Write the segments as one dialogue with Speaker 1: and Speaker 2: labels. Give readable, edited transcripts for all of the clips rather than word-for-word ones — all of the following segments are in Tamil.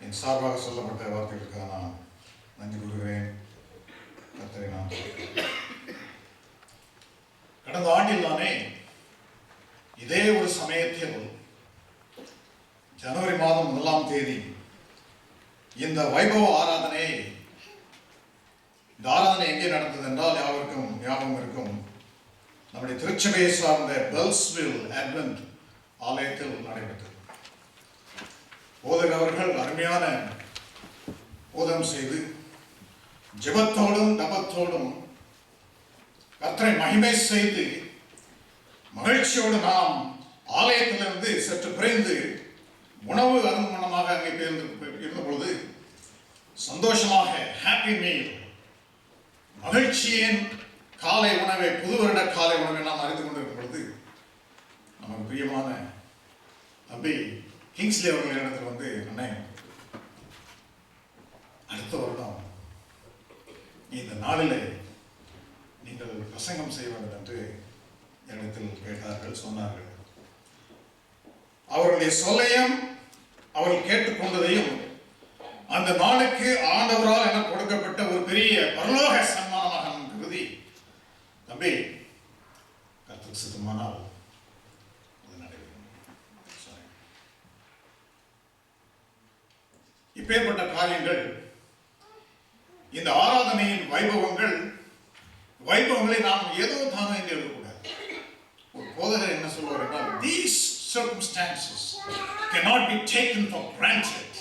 Speaker 1: என் சார்பாக சொல்லப்பட்ட வார்த்தைகளுக்காக நான் நன்றி கூறுகிறேன். கர்த்தரை நான் கடந்த ஆண்டில் தானே இதே ஒரு சமயத்தில் ஜனவரி மாதம் 1ஆம் தேதி இந்த வைபவ ஆராதனை, இந்த ஆராதனை எங்கே நடந்தது என்றால் யாருக்கும் ஞாபகம் இருக்கும், நம்முடைய திருச்சபையை சார்ந்த பெல்ஸ்வில் அட்வென்ட் ஆலயத்தில் நடைபெற்றது. போதகர் அவர்கள் அருமையான போதகம் செய்து ஜெபத்தோடும் தபத்தோடும் கர்த்தரை மகிமை செய்து மகிழ்ச்சியோடு நாம் ஆலயத்திலிருந்து சற்று பிரிந்து உணவு அருமணமாக அங்கே இருந்த பொழுது சந்தோஷமாக ஹாப்பி மீல், மகிழ்ச்சியின் காலை உணவை, புது வருட காலை உணவை நாம் அறிந்து கொண்டிருக்கும் பொழுது நமக்கு பிரியமான தம்பி கிங்ஸ்லி அவர்கள் இடத்துல வந்து, அண்ணன் அடுத்த வருடம் இந்த நாளில் நீங்கள் பிரசங்கம் செய்ய வேண்டும் என்று இடத்தில் கேட்டார்கள், சொன்னார்கள். அவர்களுடைய சொல்லையும் அவர்கள் கேட்டுக்கொண்டதையும் அந்த நாளுக்கு ஆண்டவரால் என கொடுக்கப்பட்ட ஒரு பெரிய பரலோக சன்மானமாக கருதி, தம்பி கர்த்தருக்கு சித்தமானால் அது நடைபெறும். இப்பேற்பட்ட காரியங்கள், இந்த ஆராதனையின் வைபவங்களை நாம் ஏதோ தானே என்று எழுதக்கூடாது. ஒரு போதகர் என்ன சொல்வார் என்றால், these circumstances cannot be taken for granted.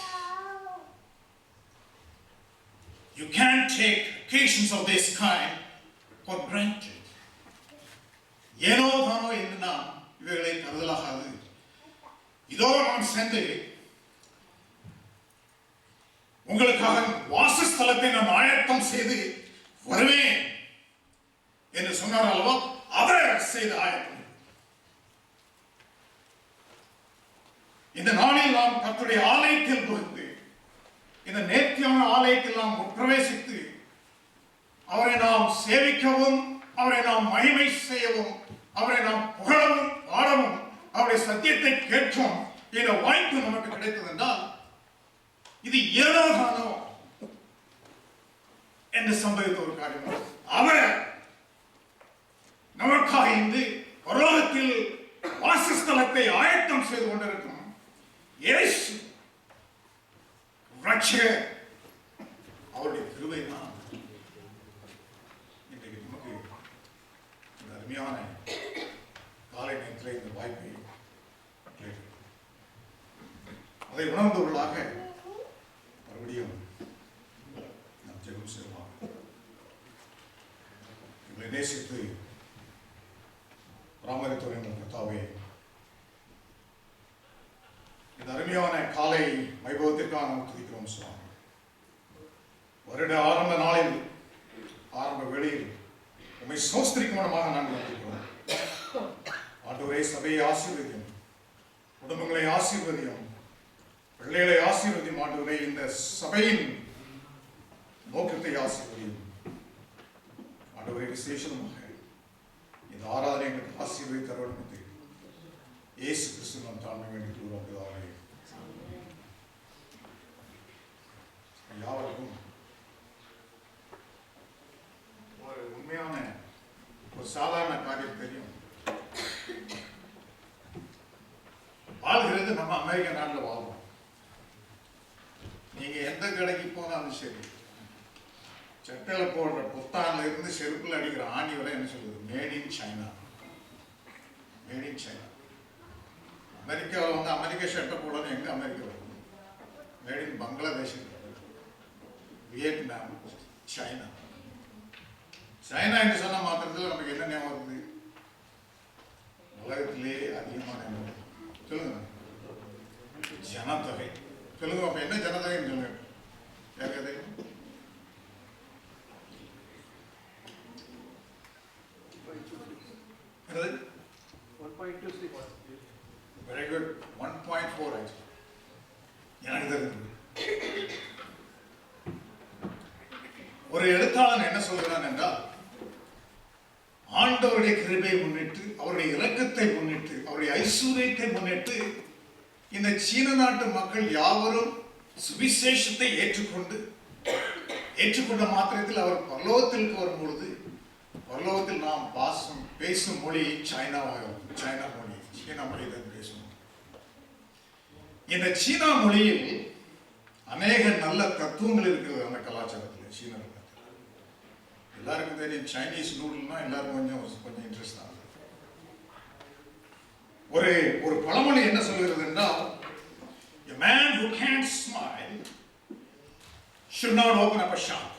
Speaker 1: You can't take occasions of this kind for granted. ஏனோ தானோ என்று நாம் இவைகளை கருதலாகாது. இதோ நான் சென்று உங்களுக்காக வாசஸ்தலத்தை நான் ஆயத்தம் செய்து வருவேன் என்று சொன்னார் அல்லவா, அவர் செய்த ஆயத்தம். இந்த நாளில் நாம் கர்த்தருடைய ஆலயத்தில் புகுந்து, இந்த நேர்த்தியான ஆலயத்தில் நாம் பிரவேசித்து அவரை நாம் சேவிக்கவும், அவரை நாம் மகிமை செய்யவும், அவரை நாம் புகழவும், பாடவும், அவருடைய சத்தியத்தை கேட்கவும் இந்த வாய்ப்பு நமக்கு கிடைத்தது என்றால், இது ஏனோதானோ என்று சம்பவித்த ஒரு காரியம். அவர் நமக்காக இன்று பரலோகத்தில் வாசஸ்தலத்தை ஆயத்தம் செய்து கொண்டிருக்கும் இயேசு ரட்சகர், அவருடைய கிருபை தான் இன்றைக்கு நமக்கு இந்த அருமையான காலை நேரத்தில் இந்த வாய்ப்பை அதை உணர்ந்தவர்களாக மறுபடியும் நாம் ஜெபம் செய்வோம். இவரை நேசித்து பராமரித்துறை கர்த்தாவே, இந்த அருமையான காலை வைபவத்திற்காக நாம் துதிக்கிறோம் சுவாமி. வருட ஆரம்ப நாளில், ஆரம்ப வேளையில் உம்மை சோஸ்திரிக்கும் மனமாக நாங்கள் துதிக்கிறோம். ஆண்டவரே, சபையை ஆசீர்வதியும், குடும்பங்களை ஆசீர்வதியும், பிள்ளைகளை ஆசீர்வதியும். ஆண்டவரே, இந்த சபையின் நோக்கத்தை ஆசீர்வதியும். ஆண்டவரே, விசேஷமாக இந்த ஆராதனை எங்களுக்கு ஆசீர்வதி தருவது இயேசு கிறிஸ்து நாம் தாழ்மை வேண்டி கூறுவோம். யாவருக்கும் ஒரு உண்மையான ஒரு சாதாரண காரியம் தெரியும். வாழ்கிறது நம்ம அமெரிக்க நாட்டில் வாழ்வோம். நீங்க எந்த கடைக்கு போனாலும் சரி, சட்டையில் போடுற புத்தான்ல இருந்து செருப்புல அடிக்கிற ஆணி வரை என்ன சொல்லுது? Made in China. Made in China. அமெரிக்காவில் வந்து அமெரிக்க ஷர்ட்டை போடணும். எங்க அமெரிக்கா வரும்? Made in Bangladesh, Vietnam, China. China என்று சொன்ன மாத்திரத்தில் நமக்கு என்ன ஞாபகம் வருது? உலகத்திலே அதிகமான சொல்லுங்க ஜனத்தொகை. சொல்லுங்க, அப்ப என்ன ஜனத்தொகைன்னு சொல்லுங்க. யாருக்கது? Very good. 1.4 ஆச்சு. எனக்கு தெரிஞ்சது. ஒரு எழுத்தாளன் என்ன சொல்கிறான் என்றால், ஆண்டவருடைய கிருபையை முன்னிட்டு, அவருடைய இரக்கத்தை முன்னிட்டு, அவருடைய ஐஸ்வர்யத்தை முன்னிட்டு இந்த சீன நாட்டு மக்கள் யாவரும் சுவிசேஷத்தை ஏற்றுக்கொண்ட மாத்திரத்தில் அவர் பரலோகத்திற்கு வரும் பொழுது பரலோகத்தில் நாம் பேசும் மொழி சைனா மொழி தான் பேசுவோம். இந்த சீனா மொழியில் அநேக நல்ல தத்துவங்கள் இருக்கிறது. அந்த கலாச்சாரத்தில் சீன எல்லாருக்கும் தெரியும். சைனீஸ் நூடுல்னா எல்லாருக்கும் கொஞ்சம் இன்ட்ரெஸ்ட் ஆகுது. ஒரு பழமொழி என்ன சொல்கிறது என்றால், a man who can't smile should not open up a shop.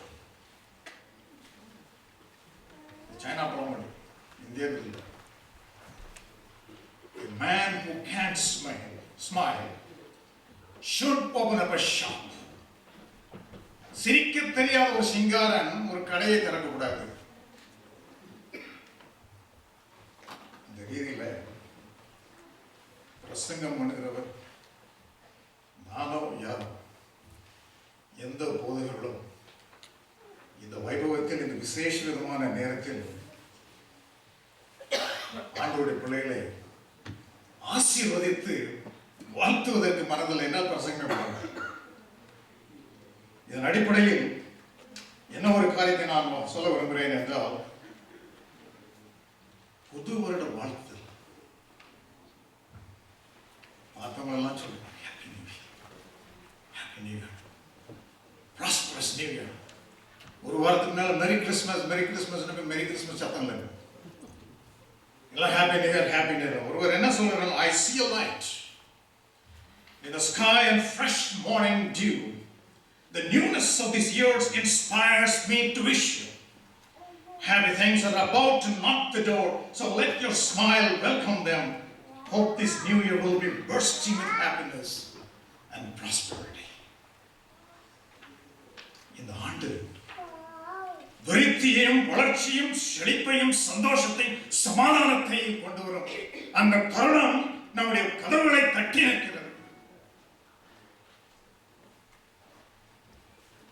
Speaker 1: China பழமொழி, இந்தியாவில் இல்லை. A man who can't smile should open up a shop. சிரிக்க தெரியாத ஒரு சிங்காரன் ஒரு கடையை திறக்கக்கூடாது. இந்த ரீதியில பிரசங்கம் பண்ணுகிறவர் நானோ யாரோ எந்த போதகர்களும் இந்த வைபவத்தில், இந்த விசேஷ விதமான நேரத்தில் ஆண்டவருடைய பிள்ளைகளை ஆசீர்வதித்து வாழ்த்துவதற்கு மனதில் என்ன பிரசங்கம் பண்ணாங்க. இதன் அடிப்படையில் என்ன ஒரு காரியத்தை நான் சொல்ல விரும்புகிறேன் என்றால், புது வருட வாழ்த்துதல். பார்த்தவங்களெல்லாம் சொல்லுங்க, happy new year, happy new year, prosperous new year. ஒரு வாரத்துக்கு மேல மெரி கிறிஸ்மஸ் மெரி கிறிஸ்மஸ் சத்தம் இல்லை. எல்லாம் happy new year, happy new year. ஒருவர் என்ன சொல்றாங்க, I see a light in the sky and fresh morning dew. The newness of these years inspires me to wish you happy things are about to knock the door, so let your smile welcome them. Hope this new year will be bursting with happiness and prosperity. இந்த ஆண்டு விருத்தியையும் வளர்ச்சியும் செழிப்பையும் சந்தோஷத்தையும் சமாதானத்தையும் கொண்டு வரும் அந்த தருணம் நம்முடைய கதவுகளை தட்டி நிற்கிறது.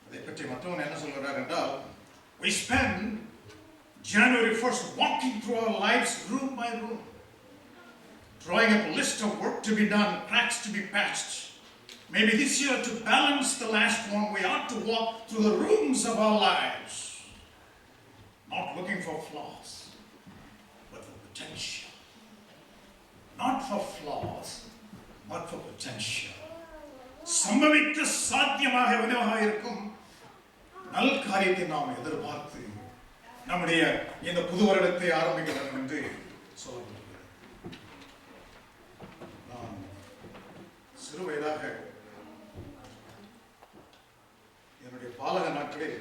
Speaker 1: அதை பற்றி மற்றவன் என்ன சொல்கிறார் என்றால், we spend January 1st walking through our lives room by room, drawing up a list of work to be done, cracks to be patched. Maybe this year, to balance the last one, we ought to walk through the rooms of our lives, not looking for flaws, but for potential. Not for flaws, but for potential. சம்பவிக்க சாத்தியமாக விதமாக இருக்கும் நல் காரியத்தை நாம் எதிர்பார்த்து நம்முடைய இந்த புது வருடத்தை ஆரம்பிக்க வேண்டும் என்று சொல்லப்படுகிறது. நான் சிறு வயதாக என்னுடைய பாலக நாட்களில்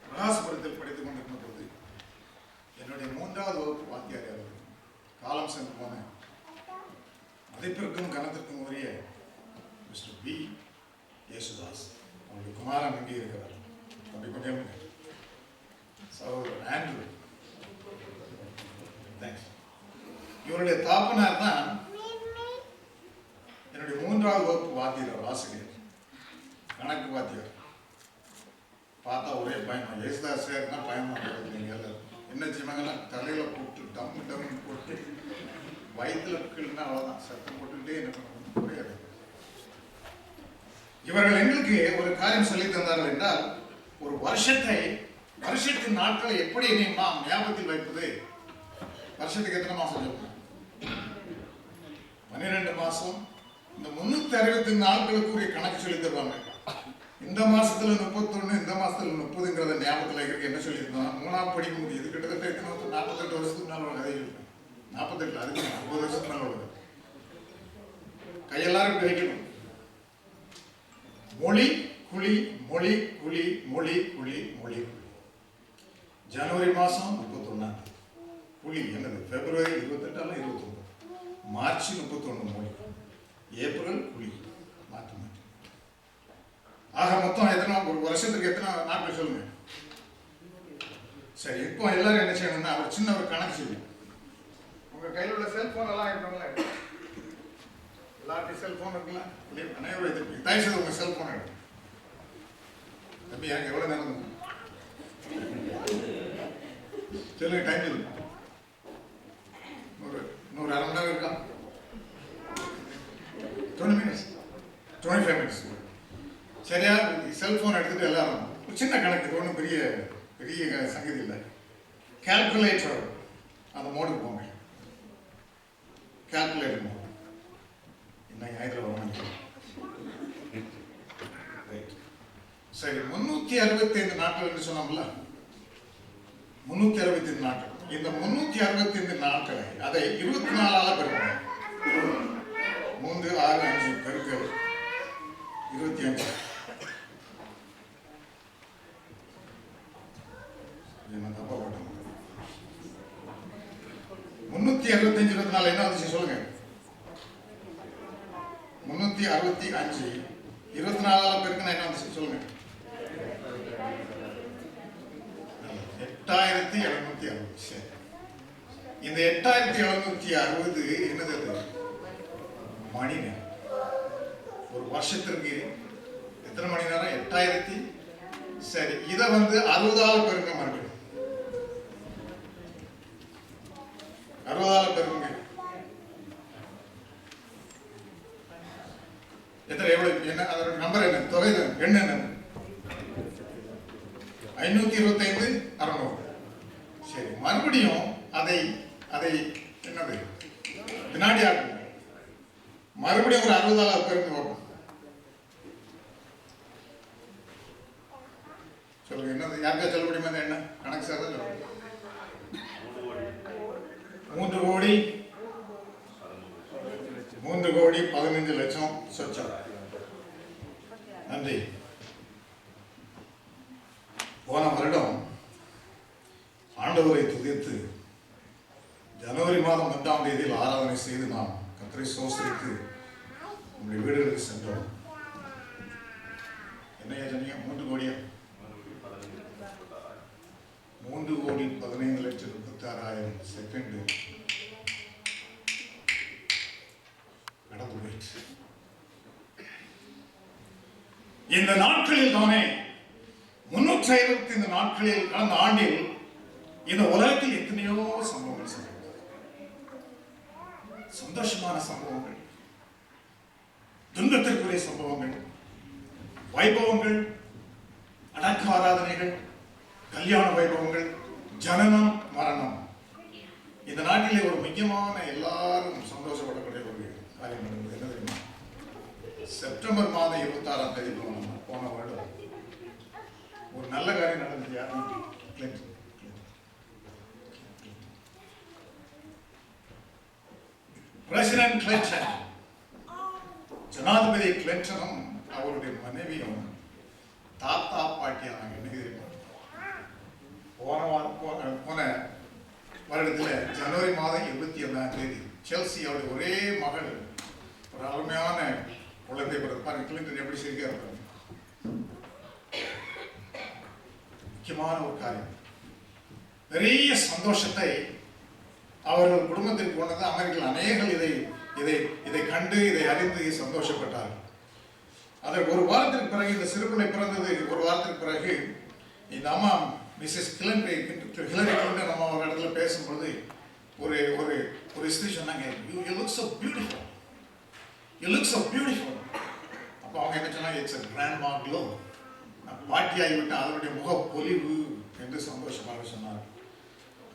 Speaker 1: பிரகாசபுரத்தில் படித்துக் கொண்டிருந்த போது என்னுடைய 3வது வகுப்பு வாத்தியார் காலம் சென்று போன மதிப்பிற்கும் கனத்திற்கும் உரிய மிஸ்டர் பி யேசுதாஸ், அவருடைய குமாரன் இங்கே இருக்கிறார். அப்படி கொஞ்சம் சகோதரர் ஆண்ட்ரூ, இவருடைய தாப்பனார் தான் என்னுடைய 3வது வகுப்பு வாத்தியார், ஆசிரியர், கணக்கு வாத்தியார். பார்த்தா ஒரே பயம். யேசுதாஸ் சேர்னா பயம் தான். என்ன செய்வாங்கலாம், தலையில போட்டு டம்மு போட்டு வயிற்றுல கீழ்னா அவ்வளோதான், சத்தம் போட்டுக்கிட்டே என்ன பண்ண புரியாது. இவர்கள் எங்களுக்கு ஒரு காரியம் சொல்லி தந்தார்கள் என்றால், ஒரு வருஷத்தின் நாட்களை எப்படி நாம் ஞாபகத்தில் வைப்பது. வருஷத்துக்கு எத்தனை மாசம் சொல்லுங்க? 12 மாசம். இந்த 365 நாட்களுக்குரிய கணக்கு சொல்லி தருவாங்க. இந்த மாசத்துல 31, இந்த மாசத்துல 30ங்கிறத ஞாபகத்தில் வைக்கிறதுக்கு என்ன சொல்லியிருந்தோம், 3ஆம் படிக்க முடியுது. கிட்டத்தட்ட 48 வருஷத்துக்கு மேல ஒரு கதை இருக்கு. 48, அதுக்கு 50 வருஷத்துக்கு மேல வருது. கையெல்லாரும் இப்படி வைக்கணும். மொழி குழி, மொழி குழி, மொழி குழி, மொழி குழி. ஜனவரி மாசம் 31 குழி என்னது, பிப்ரவரி 28 29, மார்ச் 31 மொழி, ஏப்ரல் குழி, மாற்றி மாற்றி. ஆக மொத்தம் எத்தனை, ஒரு வருஷத்துக்கு எத்தனை நாட்கள் சொல்லுங்க. சரி, இப்போ எல்லாரும் என்ன செய்யணும்னா ஒரு சின்ன ஒரு கணக்கு செய்யும். உங்க கையில் உள்ள செல்போன் எல்லாம் இருக்கணும்ல, எல்லாத்தையும் செல்போன் இருக்குல்ல, அனைவரும் இது தயவு செய்து உங்க செல்போன் எடுக்கும். தம்பி எனக்கு எவ்வளவு நேரம் சொல்லுங்க, டைம் இருக்கு. இன்னொரு அரை மணி நேரம் இருக்கா? 20 minutes. 25 minutes. சரியா? செல்போன் எடுத்துட்டு எல்லாரும் ஒரு சின்ன கணக்கு, ஒன்றும் பெரிய பெரிய சங்கதி இல்லை. கால்குலேட்டர் அந்த மோடுக்கு போங்க. கால்குலேட்டர் மோடு என்ன ஞாயிற்றுல வரணும். சரி, 365 நாட்கள் என்று சொன்னோம்ல, 365 நாட்கள். இந்த 365 நாட்களை அதை 24ஆல பெருக்கணும். 3, 6, 5 பெருக்கல் 25. என்ன தப்பா போட்டோம்? 365 24 என்ன வந்துச்சு சொல்லுங்க? 365 24ஆல பெருக்கினா என்ன வந்துச்சு சொல்லுங்க? 8760. சரி, இந்த 8760 என்னது? மணி நேரம். ஒரு வருஷத்திற்கு எத்தனை மணி நேரம்? 8000. சரி, இதை 60ஆல பெருங்க. மறுபடியும் 60ஆல பெருங்க. எத்தனை? எவ்வளவு? என்ன அதோட நம்பர்? என்ன தொகை? எண்ணு என்ன? 525 600. சரி, மறுபடியும் அதை என்னது வினாடி ஆகும். மறுபடியும் ஒரு 60ஆல பெருங்க பார்ப்போம். சொல்லுங்க, என்னது? யாருக்கா சொல்ல முடியுமா? என்ன கணக்கு சார்? 3 கோடி 15 லட்சம் சொச்சம். நன்றி. போன வருடம் ஆண்டவரை துதித்து ஜனவரி மாதம் 1ஆம் தேதியில் ஆராதனை செய்து நாம் கர்த்தரை ஸ்தோத்திரித்து நம்முடைய வீடுகளுக்கு சென்றோம். என்ன சொன்னீங்க? 3 கோடியா? 3,15,36,000 செகண்ட் நடந்து போயிடுச்சு. இந்த நாட்களில் தானே 365 நாட்களில் கடந்த ஆண்டில் இந்த உலகத்தில் எத்தனையோ சம்பவங்கள் செய்யப்பட்டது. சந்தோஷமான சம்பவங்கள், துன்பத்திற்குரிய சம்பவங்கள், வைபவங்கள், அடக்க ஆராதனைகள், கல்யாண வைபவங்கள், ஜனனம், மரணம். இந்த நாட்டிலே ஒரு முக்கியமான எல்லாரும் சந்தோஷப்படக்கூடிய ஒரு காரியம் நடந்தது. என்ன தெரியுமா? செப்டம்பர் மாதம் 26ஆம் தேதி போன வருடம் ஒரு நல்ல காரியம் நடந்தது. யாரும் பிரசிடென்ட் கிளின்டன், ஜனாதிபதி கிளின்டனும் அவருடைய மனைவியும் தாத்தா பாட்டியானாங்க. என்ன தெரியுமா? போன வருடத்தில் ஜனவரி மாதம் 27ஆம் தேதி செல்சி அவருடைய ஒரே மகள் ஒரு அருமையான குழந்தை பிறப்பாரு. கிளின்டன் எப்படி சிரிக்க இருப்பாரு. முக்கியமான ஒரு காரியம், பெரிய சந்தோஷத்தை அவர்கள் குடும்பத்திற்கு கொண்டது. அமெரிக்கர்கள் அநேகர் இதை கண்டு இதை அறிந்து சந்தோஷப்பட்டார்கள். அதற்கு ஒரு வாரத்திற்கு பிறகு, இந்த சிறுபிள்ளை பிறந்தது ஒரு வாரத்திற்கு பிறகு, இந்த அம்மா மிஸ்ஸஸ் ஹிலரி கிளின்டன் அம்மா ஒரு இடத்துல பேசும்பொழுது ஒரு ஒரு ஒரு ஸ்திரீ சொன்னாங்க, you look so beautiful, you look so beautiful. அப்போ அவங்க என்ன சொன்னாங்க? It's a grandma glow. பாட்டியாகிவிட்டு அதனுடைய முக பொலிவு என்று சந்தோஷமாக சொன்னார்.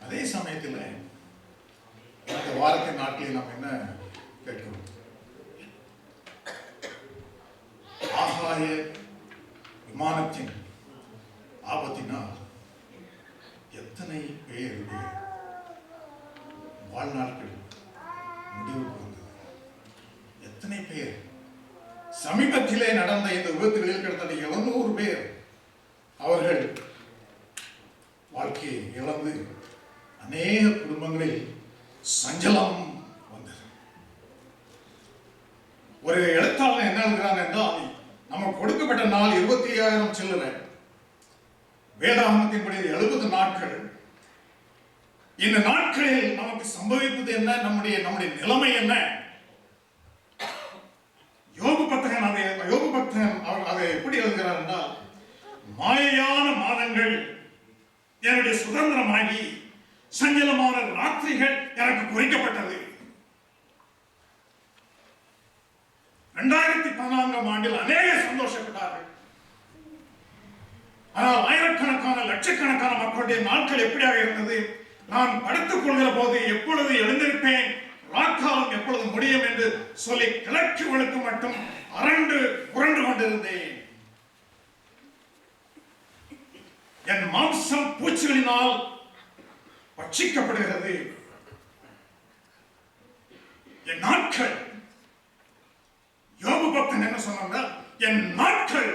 Speaker 1: அதே சமயத்தில் இந்த வாரத்தின் நாட்களில் நாம் என்ன கேட்கிறோம்? ஆகாய விமானத்தின் ஆபத்தினால் எத்தனை பேருடைய வாழ்நாட்கள் முடிவுக்கு வந்தது. எத்தனை பேர் சமீபத்திலே நடந்த இந்த விபத்துகளில் கிட்டத்தட்ட 700 பேர் அவர்கள் வாழ்க்கையை இழந்து அநேக குடும்பங்களில் சஞ்சலம் வந்தது. ஒரு எழுத்தாளர் என்ன எழுதுகிறான் என்றால், நமக்கு கொடுக்கப்பட்ட நாள் 25,000 சில்லறை. வேதாகமத்தின்படி 70 நாட்கள். இந்த நாட்களில் நமக்கு சம்பவிப்பது என்ன? நம்முடைய நிலைமை என்ன? யோபு பக்தன் அவர் அதை எப்படி எழுதுகிறார் என்றால், மாயையான மாதங்கள் என்னுடைய சுதந்திரமாகி சஞ்சலமான ராத்திரிகள் எனக்கு குறிக்கப்பட்டது. 2014ஆம் ஆண்டில் அநேகர் சந்தோஷப்பட்டார்கள். ஆனால் ஆயிரக்கணக்கான லட்சக்கணக்கான மக்களுடைய நாட்கள் எப்படியாக இருந்தது? நான் படுத்துக் கொள்கிற போது எப்பொழுது எழுந்திருப்பேன், ராக்காலம் எப்பொழுது முடியும் என்று சொல்லி கிழக்கு விளக்கு மட்டும் அரண்டு புரண்டு கொண்டிருந்தேன். என் மாம்சம் பூச்சிகளினால் பட்சிக்கப்படுகிறது. என் நாட்கள், யோபு பக்தன் என்ன சொன்னாங்க? என் நாட்கள்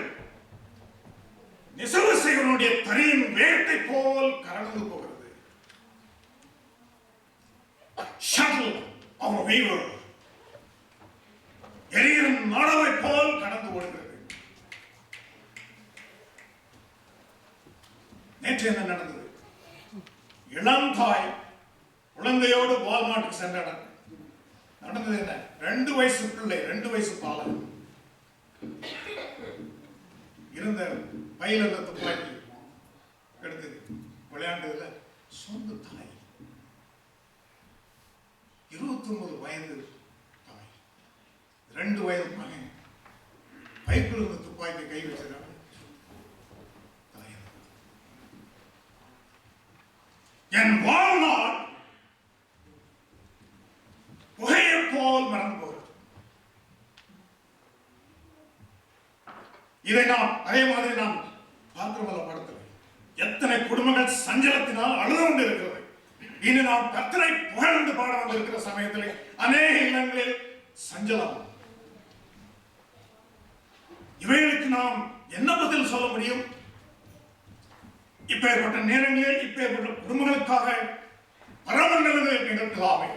Speaker 1: நெசவு செய்வனுடைய தரியின் வேட்டை போல் கடந்து போகிறது. Shuttle of a weaver, எரிகிற நாடவை போல் கடந்து ஓடுகிறது. நேற்று என்ன நடந்தது? இளம் தாய் குழந்தையோடு வால்மார்ட்டுக்கு சென்ற நடந்தது என்ன? 2 வயசு பிள்ளை, 2 வயசு பாலன் இருந்த பையில இருந்த துப்பாக்கி எடுத்து விளையாண்டதுல சொந்த தாய், 29 வயது தாய், 2 வயது மகன் பைப்பில் இருந்த துப்பாக்கி கை வச்சிருக்காங்க. என் வாழ்நாள் புகையை போல் மறந்து போகிறது. இதை நாம் அதே மாதிரி நாம் பார்க்கிறோம் படத்தில். எத்தனை குடும்பங்கள் சஞ்சலத்தினால் அழுது கொண்டு இருக்கிறது. இனி நாம் கர்த்தரை புகழ்ந்து பாட வந்திருக்கிற சமயத்தில் அநேக இல்லங்களில் சஞ்சலம். இவைகளுக்கு நாம் என்ன பதில் சொல்ல முடியும்? இப்பேற்பட்ட நேரங்களில் இப்பேற்பட்ட குடும்பங்களுக்காக பரமண்டலங்களில் எங்கள் பிதாவே,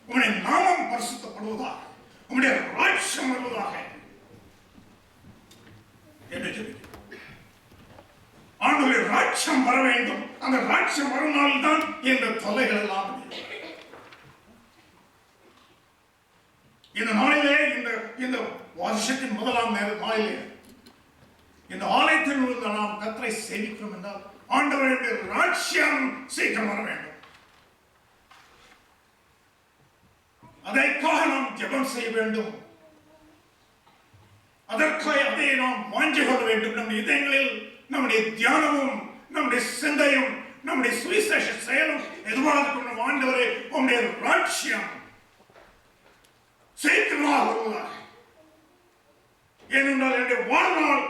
Speaker 1: உம்முடைய நாமம் பரிசுத்தப்படுவதாக, உம்முடைய ராஜ்யம் வருவதாக என்று ஜெபிக்கிறோம். ஆண்டவருடைய ராஜ்யம் வர வேண்டும். அந்த ராஜ்யம் வரும் நாள் தான் இந்த தொல்லைகள் எல்லாம். இந்த நாளிலே, இந்த வருஷத்தின் முதலாம் நாளிலே இந்த ஆலயத்தில் உள்ள நாம் கர்த்தரை சேவிக்கிறோம் என்றால் ஆண்டவருடைய ராஜ்யம் சீக்கிரம் வர வேண்டும். அதற்காக நாம் ஜெபம் செய்ய வேண்டும். அதற்காக அதை நாம் வாஞ்சை கொள்ள வேண்டும். நம்முடைய இதயங்களில் நம்முடைய தியானமும் நம்முடைய சிந்தையும் நம்முடைய சுவிசேஷ செயலும் எதுவாக இருக்கணும்? ஆண்டவரே, உம்முடைய ராஜ்யம் சீக்கிரமாக வருவதாக. ஏனென்றால் என்னுடைய வாழ்நாள்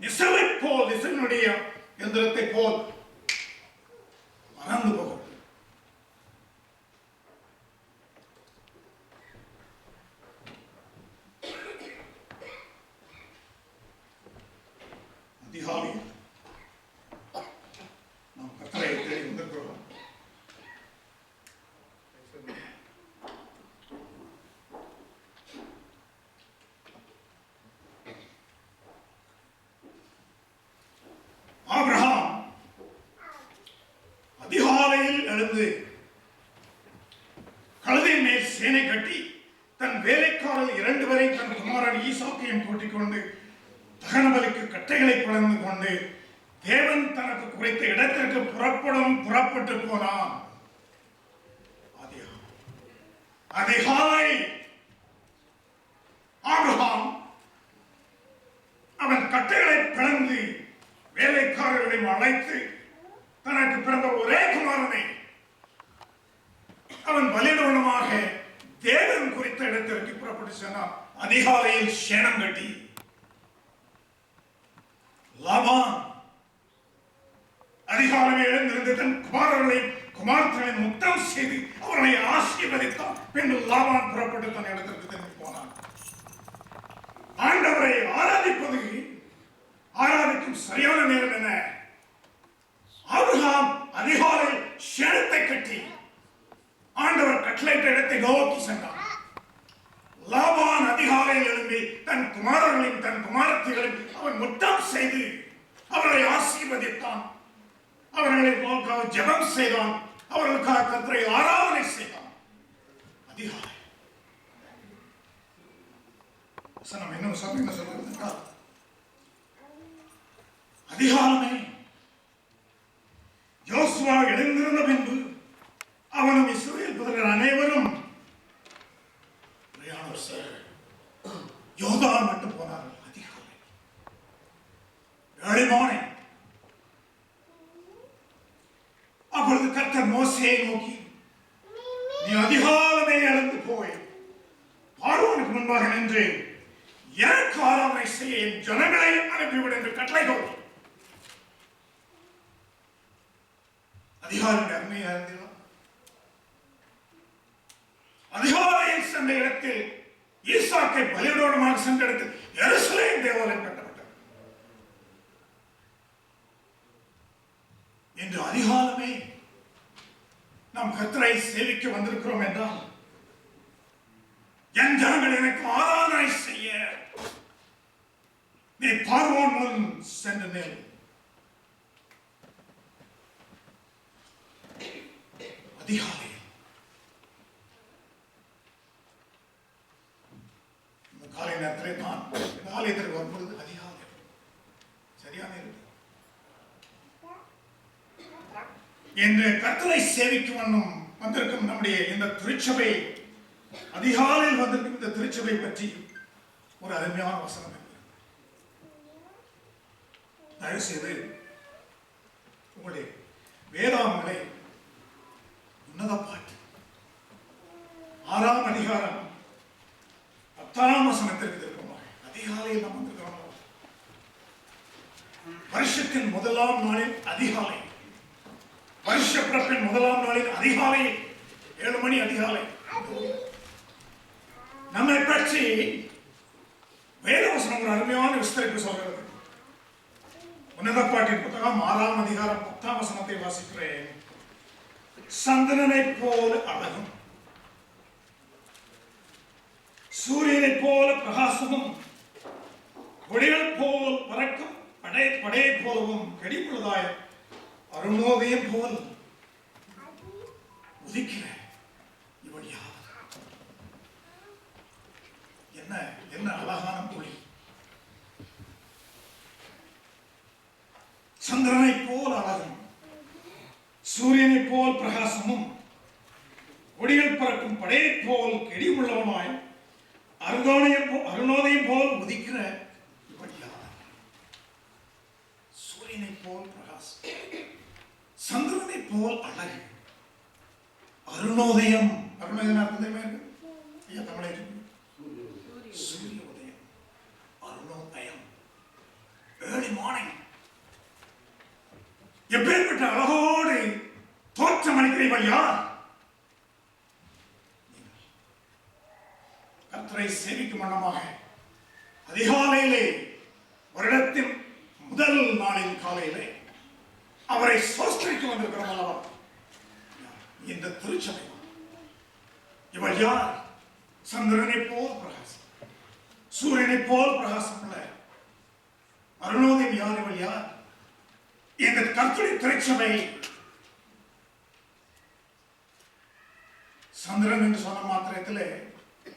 Speaker 1: நிசவை போல், நிசனுடைய எந்திரத்தை போல் மறந்து போகிறது. அதிகாலையில் நாம் கர்த்தரை தேடி வந்திருக்கிறோம். ஆபிரகாம் அதிகாலையில் எழுந்து கழுதையின் மேல் சேனை கட்டி தன் வேலைக்காரர் 2 பேரை தன் குமாரன் ஈசாக்கையும் கூட்டிக் கொண்டு தகன பலிக்கு கட்டைகளை பிளந்து கொண்டு தேவன் தனக்கு குறித்த இடத்திற்கு புறப்பட்டு போனான். அதிகாலை ஆபிரகாம் அவன் கட்டைகளை பிளந்து வேலைக்காரர்களையும் அழைத்து தனக்கு பிறந்த ஒரே குமாரனை அவன் பலியிடமாக தேவன் குறித்த இடத்திற்கு புறப்பட்டு சென்றான். அதிகாலையில் சேணம் கட்டி லாபான் அதிகாலையில் எழுந்திருந்து தன் குமாரர்களை முத்தம் செய்து அவர்களை ஆசீர்வதித்தான். பின்பு லாபான் புறப்பட்டு தன் இடத்திற்கு திரும்பி போனான். ஆண்டவரை ஆராதிக்கும் சரியான நேரம் என்ன? ஆபிரகாம் அதிகாலை சேணத்தை கட்டி ஆண்டவர் கட்டளையிட்ட இடத்தை நோக்கி சென்றான். லாபான் அதிகாலையில் எழும்பி தன் குமாரர்களையும் தன் குமாரத்திகளையும் அவன் முத்தம் செய்து அவர்களை ஆசீர்வதித்தான். அவர்களை ஜெபம் செய்தான். அவர்களுக்காக கர்த்தரை ஆராதனை செய்தான். அதிகாலை என்ன சொல்றது? அதிகாலமே யோசுவா எழுந்திருந்த பின்பு அவனும் இஸ்ரவேல் புத்திரர் அனைவரும் பிரயாணம் செய்தார்கள். எனக்கு ஆராதனை செய்ய என் ஜனங்களை அனுப்பிவிடு என்று கட்டளைகள். அதிகாரியுடைய அருமையா இருந்தீர்களா? அதிகாரியில் சென்ற இடத்தில் ஈசாக்கை பலியிடமாக சென்ற இடத்தில் எருசலேம் தேவாலயம் கட்டப்பட்டது. இன்று அதிகாலமே நாம் கர்த்தரை சேவிக்க வந்திருக்கிறோம் என்றால் என் ஜனங்கள் எனக்கு ஆராதனை செய்ய நீ பார்வோன் முன் சென்று நில். அதிகாலை இந்த காலை நேரத்தில் நான் இந்த ஆலயத்திற்கு வரும்பொழுது அதிகாலை சரியான என்று கர்த்தரை சேவிக்கும் வண்ணம் வந்திருக்கும் நம்முடைய இந்த திருச்சபை, அதிகாலையில் வந்திருக்கும் இந்த திருச்சபை பற்றி ஒரு அருமையான வசனம். தயவு செய்து உங்களுடைய வேதாங்களை உன்னத பாட்டு 6ஆம் அதிகாரம் 10ஆம் வசனத்திற்கு இருக்குமா? அதிகாலையில் நாம் வந்திருக்கிறோம். வருஷத்தின் முதலாம் நாளின் அதிகாலை, வருஷ பிறப்பின் முதலாம் நாளின் அதிகாலை 7 மணி அதிகாலை நம்மை பற்றி வேதவசனம் ஒரு அருமையான விஸ்தரிப்பு சொல்கிறது. உன்னத பாட்டின் புத்தகம் 6ஆம் அதிகாரம் 10ஆம் வசனத்தை வாசிக்கிறேன். சந்திரனை போல அழகும், சூரியனை போல பிரகாசமும், ஒளிகள் போல் பறக்கும் படையை போலவும் கெடிப்புள்ளதாய அருணோதயம் போல் உதிக்கிற இவள் யாவது? என்ன என்ன அழகான மொழி! சந்திரனை போல் அழகும், சூரியனை போல் பிரகாசமும், ஒளிகள் பறக்கும் படையை போல் கெடியுள்ளவனாய் அருணோதயம் போல் உதிக்கிற இவள் யாவது? சூரியனை போல் பிரகாசம், சந்திரனை போல் அழகு, அருணோதயம். அருணோதயம் அர்த்தமே இருக்கு ஐயா தமிழை. சூரிய உதயம், அருணோதயம், ஏர்லி மார்னிங். எப்பேற்பட்ட அழகோடு தோற்றம் அளிக்கிறவள் யார்? கர்த்தரை சேவிக்கும் வண்ணமாக அதிகாலையிலே வருடத்தின் முதல் நாளின் காலையிலே அவரை சோஸ்திரிக்க வந்திருக்கிறோம் அல்லவா? இந்த திருச்சபை இவள் யார்? சந்திரனை போல் பிரகாசம், சூரியனை போல் பிரகாசம் உள்ள அருணோதயம் யார்? இவள் யார்? இந்த கர்த்தருடைய திருச்சபை. சந்திரன் என்று சொன்ன மாத்திரத்தில்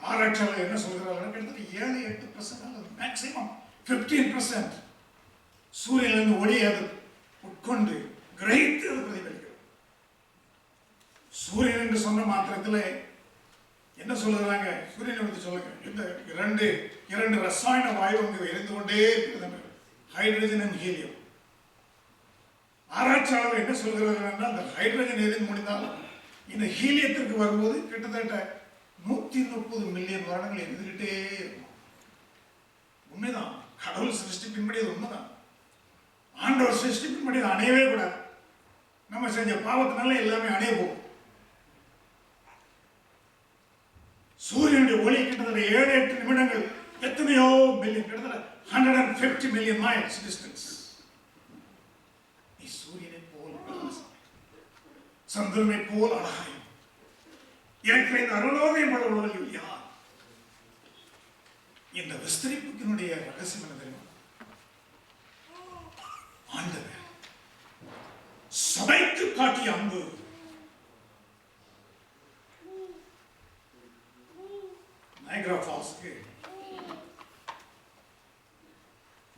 Speaker 1: ஆராய்ச்சியாளர் என்ன சொல்கிறார்கள்? கிட்டத்தட்ட 7-8% மேக்சிமம் 15% சூரியனிலிருந்து ஒளியை அது உட்கொண்டு கிரகித்து அது பிரதிபலிக்கிறது. சூரியன் என்று சொன்ன மாத்திரத்தில் என்ன சொல்லுறாங்க? சூரியனை பற்றி சொல்லுங்க. இந்த இரண்டு ரசாயன வாயு அங்கு எரிந்து கொண்டே இருக்கிறது, ஹைட்ரஜன் அண்ட் ஹீலியம். ஆராய்ச்சியாளர்கள் என்ன சொல்கிறார்கள் என்றால், அந்த ஹைட்ரஜன் எரிந்து முடிந்தால் இந்த ஹீலியத்திற்கு வரும்போது கிட்டத்தட்ட 130 மில்லியன் வருடங்கள் எரிந்துகிட்டே இருக்கும். உண்மைதான், கடவுள் சிருஷ்டிப்பின்படி அது உண்மைதான். ஆண்டவர் சிருஷ்டிப்பின்படி அது அணையவே கூடாது. நம்ம செஞ்ச பாவத்தினால எல்லாமே அணைய போகும். சூரியனுடைய ஒளி கிட்டத்தட்ட 7-8 நிமிடங்கள், எத்தனையோ மில்லியன், கிட்டத்தட்ட 150 மில்லியன் மைல்ஸ் டிஸ்டன்ஸ். நீ சூரியனை போல் பிரகாசம், சந்திரனை போல் அழகாய் எனக்கு இந்த அருணோதயம் உள்ளவர்கள் யார்? இந்த விஸ்தரிப்புக்கினுடைய ரகசியம் என்ன தெரியுமா? ஆண்டவர் சபைக்கு காட்டிய அன்பு. நயகரா ஃபால்ஸ்க்கு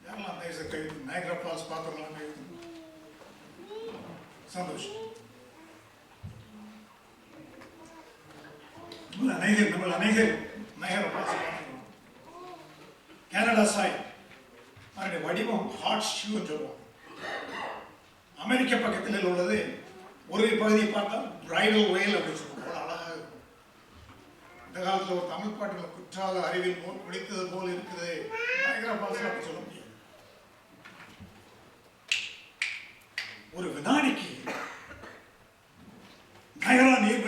Speaker 1: யாரெல்லாம் நயகரா ஃபால்ஸ் பார்த்தவங்களாம் கைது. சந்தோஷம். நம்ம அநேகர் நயகரா ஃபால்ஸ் பார்த்துருக்கோம். கனடா சைட் அதனுடைய வடிவம் ஹாட் ஷூன்னு சொல்லுவோம். அமெரிக்க பக்கத்தில் உள்ளது ஒரு பகுதியை பார்த்தா பிரைடல் வேல் அப்படின்னு சொல்லுவோம். அழகாக இருக்கும். இந்த காலத்தில் ஒரு தமிழ் பாட்டில் குற்றால அறிவில் போல் குளித்தது போல் இருக்குது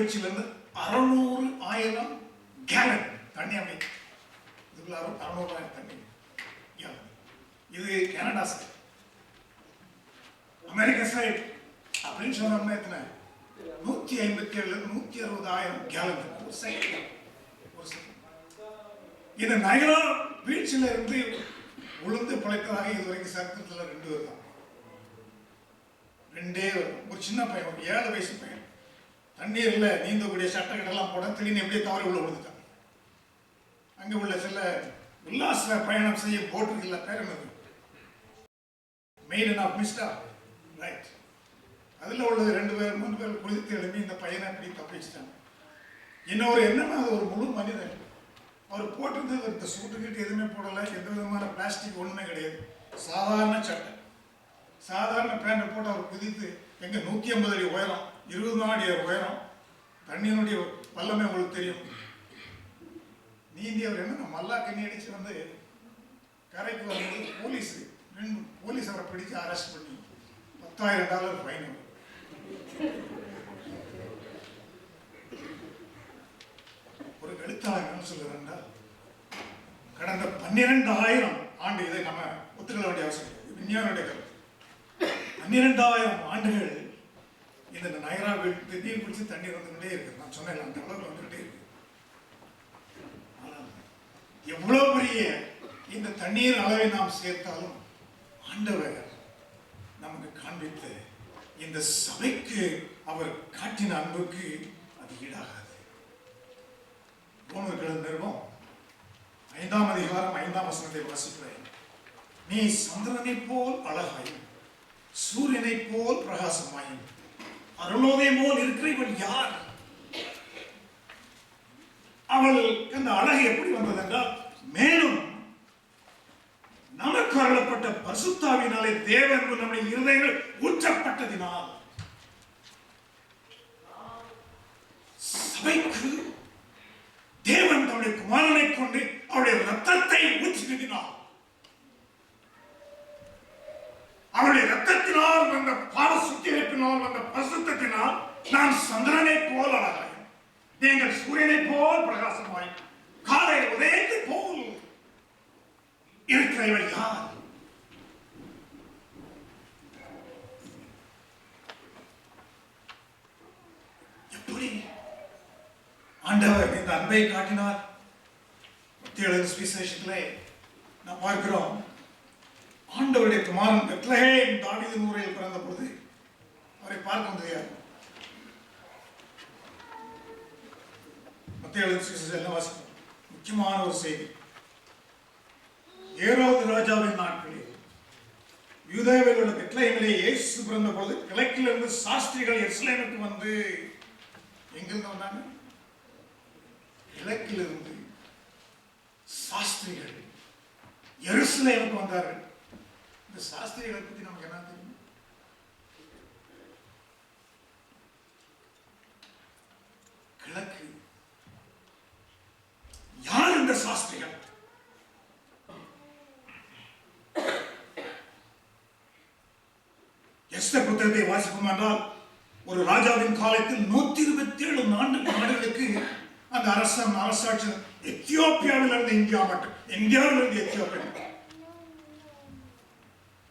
Speaker 1: வீழ்ச்சியிலிருந்து 600,000 கேலன் தண்ணி அமைக்கும். இதுக்குள்ள 600,000 தண்ணி கேலன். இது கனடா சைடு. அமெரிக்கா சைடு அப்படின்னு சொன்னோம்னா எத்தனை? 157 160,000 கேலன் ஒரு செகண்ட். இந்த நயரா வீழ்ச்சியில இருந்து உளுந்து பிழைத்ததாக இதுவரைக்கும் சரித்திரத்தில் 2 பேர் தான். 2 ஒரு சின்ன பையன், ஒரு 7 வயசு பையன், தண்ணீர்ல நீந்தக்கூடிய சட்டக்கட்டெல்லாம் போட திடீர்னு எப்படியே தவறி உள்ள விழுந்துட்டான். அங்க உள்ள சில உல்லாச பயணம் செய்ய போட்டுருக்குல்ல, பேர் என்னது, மெய்டன் ஆஃப் மிஸ்டா, ரைட். அதுல உள்ள 2 பேர் 3 பேர் குளித்து எழுப்பி இந்த பையனை அப்படி தப்பிச்சுட்டாங்க. இன்னொரு என்னன்னா, அது ஒரு முழு மனிதன். அவர் போட்டிருந்தது இந்த சூட்டுக்கிட்டு எதுவுமே போடலை, எந்த விதமான பிளாஸ்டிக் ஒன்றுமே கிடையாது, சாதாரண சட்டை, சாதாரண பேண்டை போட்டு அவர் குதித்து எங்க 150 அடி உயரம், 20 அடி உயரம், தண்ணியினுடைய வல்லமை உங்களுக்கு தெரியும். நீந்தி அவர் என்ன மல்லா கண்ணி அடிச்சு வந்து கரைக்கு வரும்போது போலீஸ் அவரை பிடிச்சு அரெஸ்ட் பண்ணி $10,000 ஃபைன். ஒரு எழுத்தாளர் என்ன சொல்லுறாங்க, கடந்த 12,000 ஆண்டு, இதை நம்ம ஒத்துக்கொள்ள வேண்டிய அவசியம், விஞ்ஞானுடைய கருத்து, 12,000 ஆண்டுகள் இந்த நயரா நீர் பிடிச்சி தண்ணீர் வந்துகிட்டே இருக்கு. நான் சொன்னேன், அந்த அளவுக்கு வந்துகிட்டே இருக்கு. எவ்வளவு பெரிய இந்த தண்ணீர் அளவை நாம் சேர்த்தாலும் ஆண்டவர் நமக்கு காண்பித்த இந்த சபைக்கு அவர் காட்டின அன்புக்கு அது ஈடாகாது. ரோமர்கள் நிறுவனம் 5ஆம் அதிகாரம் 5ஆம் வசனத்தை வாசிக்கிறேன். நீ சந்திரனை போல் அழகாயும் சூரியனை போல் பிரகாசமாயும் அருளோதயம் போல் இருக்கிறவன் யார்? அவள் அந்த அழகு எப்படி வந்தது என்றால், மேலும் நமக்கு அருளப்பட்ட பரிசுத்தாவினாலே தேவன் நம்முடைய இருதயங்கள் ஊற்றப்பட்டதினால். சபைக்கு தேவன் தம்முடைய குமாரனை கொண்டு அவருடைய ரத்தத்தை ஊற்றினார். அவருடைய ரத்தத்தினால் வந்த பாவ சுத்திகரிப்பினால் வந்த பரிசுத்தத்தினால் நாம் சந்திரனை போல் அழகாயும் நீங்கள் சூரியனை போல் பிரகாசமாய் காலை உதயத்தை போல் இருக்கிறவர்கள் யார்? எப்படி ஆண்டவர் இந்த அன்பை காட்டினார்? மத்தேயு சுவிசேஷத்திலே நாம் பார்க்கிறோம், ஆண்டவருடைய குமாரன் பெத்லகேம் தாவீது ஊரில் பிறந்த பொழுது அவரை பார்க்க முடியாது. மத்தேயு சுவிசேஷம் வாசிக்கிறோம். முக்கியமான ஒரு செய்தி, ஏரோது ராஜாவின் நாட்களில் யூதேயாவில் உள்ள பெத்லகேமிலே இயேசு பிறந்த பொழுது கிழக்கிலிருந்து சாஸ்திரிகள் எருசலேமுக்கு வந்து, எங்கிருந்து வந்தாங்க? கிழக்கிலிருந்து சாஸ்திரிகள் எருசலேமுக்கு வந்தார்கள். இந்த சாஸ்திரிகளை பத்தி நமக்கு என்ன தெரியும்? கிழக்கு. யார் இந்த சாஸ்திரிகள்? எஸ்தர் புத்தகத்தை வாசிப்போம் என்றால், ஒரு ராஜாவின் காலத்தில் 127 நாடுகளுக்கு அந்த அரசாட்சி எத்தியோப்பியாவில் இருந்து இந்தியா மட்டும், இந்தியாவில் இருந்து எத்தியோப்பியா.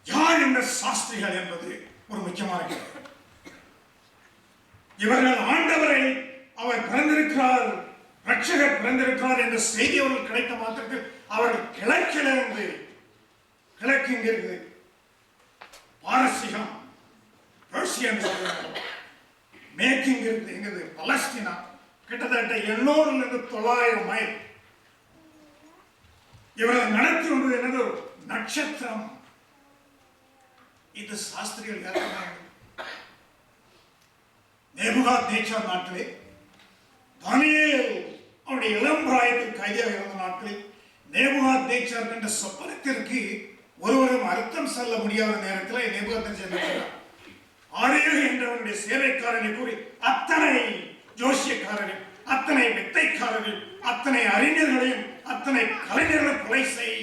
Speaker 1: யார் இந்த சாஸ்திரிகள் என்பது ஒரு முக்கியமான கேள்வி. இவர்கள் ஆண்டவரை, அவர் பிறந்திருக்கிறார், ரட்சகர் பிறந்திருக்கிறார் என்ற செய்தி அவர்கள் கிடைத்த மாத்திரத்தில் அவர்கள் கிழக்கிலிருந்து, கிழக்கு இங்க இருக்குது, பாரசீகம், பெர்சியன், மேக்கிங் இருக்குது, எங்கிறது பலஸ்தீனா, கிட்டத்தட்ட 800 to 900 மைல். இவர்கள் நடத்தி வந்தது என்னது? நட்சத்திரம். இது சாஸ்திரிகள் யார்? நேபுகாத்நேச்சார் நாட்டிலே தானியேல் அவருடைய இளம் பிராயத்தில் கைதியாக இருந்த நாட்களில் நேபுகாத்நேச்சார் கண்ட சொப்பனத்திற்கு ஒருவரும் அர்த்தம் சொல்ல முடியாத நேரத்தில் நேபுகாத்நேச்சார் ஆரேகு என்றவனுடைய சேவைக்காரனை கூறி அத்தனை ஜோசியக்காரர்கள், அத்தனை வித்தைக்காரர்கள், அத்தனை அறிஞர்களையும் அத்தனை கலைஞர்களை கொலை செய்.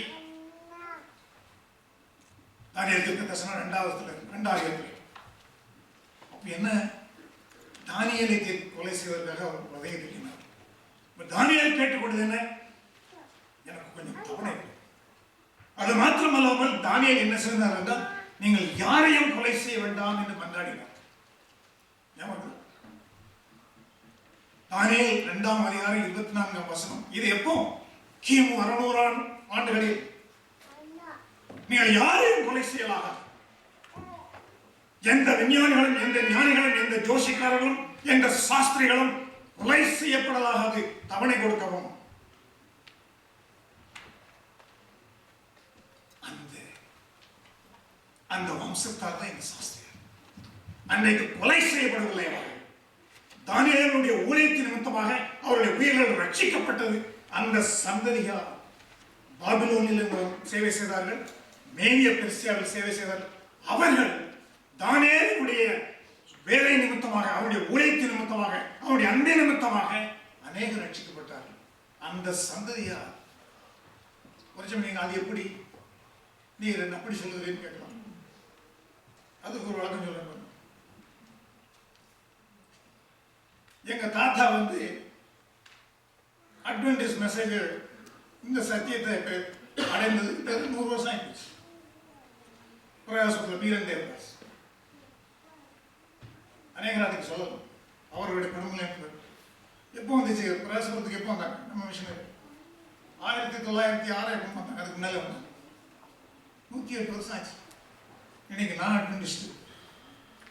Speaker 1: தானியேல் தீர்க்கதரிசனம் 2 அப்ப என்ன? தானியேலை கொலை செய்வதற்காக அவர் வதையை தூக்கினார். தானியேல் கேட்டுக்கொண்டது என்ன? எனக்கு கொஞ்சம் தவணை. அது மாத்திரமல்லாமல் தானியேல் என்ன செய்தார் என்றால், நீங்கள் யாரையும் கொலை செய்ய வேண்டாம் என்று மன்றாடினார். தானியேல் 2ஆம் அதிகாரம் 24ஆம் வசனம். இது எப்போ? கிமு 600ஆம் ஆண்டுகளில். நீங்கள் யாரையும் கொலை செய்யலாக. எந்த விஞ்ஞானிகளும், எந்த ஞானிகளும், எந்த ஜோசிக்காரர்களும், எந்த சாஸ்திரிகளும் கொலை செய்யப்படலாகாது. தவணை கொடுக்கவும். அந்த வம்சத்தார் தான் இந்த சாஸ்திரிகள். அன்றைக்கு கொலை செய்யப்படவில்லை. தானியேலுடைய ஊழியத்தின் நிமித்தமாக அவருடைய உயிர்கள் ரட்சிக்கப்பட்டது. அந்த சந்ததியார் பாபிலோனில் சேவை செய்தார்கள், மேதிய பெர்சியாவில் சேவை செய்தார்கள். அவர்கள் தானியேலுடைய வேலை நிமித்தமாக, அவருடைய ஊழியத்தின் நிமித்தமாக, அவருடைய அன்பை நிமித்தமாக அநேகர் ரட்சிக்கப்பட்டார்கள். அந்த சந்ததியார். கொஞ்சம் நீங்க அது எப்படி நீங்க அப்படி சொல்லுறீன்னு கேட்கலாம். அதுக்கு ஒரு வழக்கம் சொல்ல. எங்க தாத்தா அட்வென்டிஸ்ட் மெசேஜ் இந்த சத்தியத்தை அடைந்தது 100 வருஷம் ஆயிடுச்சு. பிரயாசத்தில் பீரந்தேவதாஸ் அநேகர் அதுக்கு சொல்லலாம். அவர்களுடைய குடும்பம் எப்போ வந்துச்சு பிரயாசத்துக்கு? எப்போ வந்தாங்க நம்ம மிஷினரி? 1906 எப்போ வந்தாங்க? அதுக்கு முன்னால வந்தாங்க. 108 வருஷம் ஆச்சு. இன்னைக்கு நான் அட்வென்டிஸ்ட்.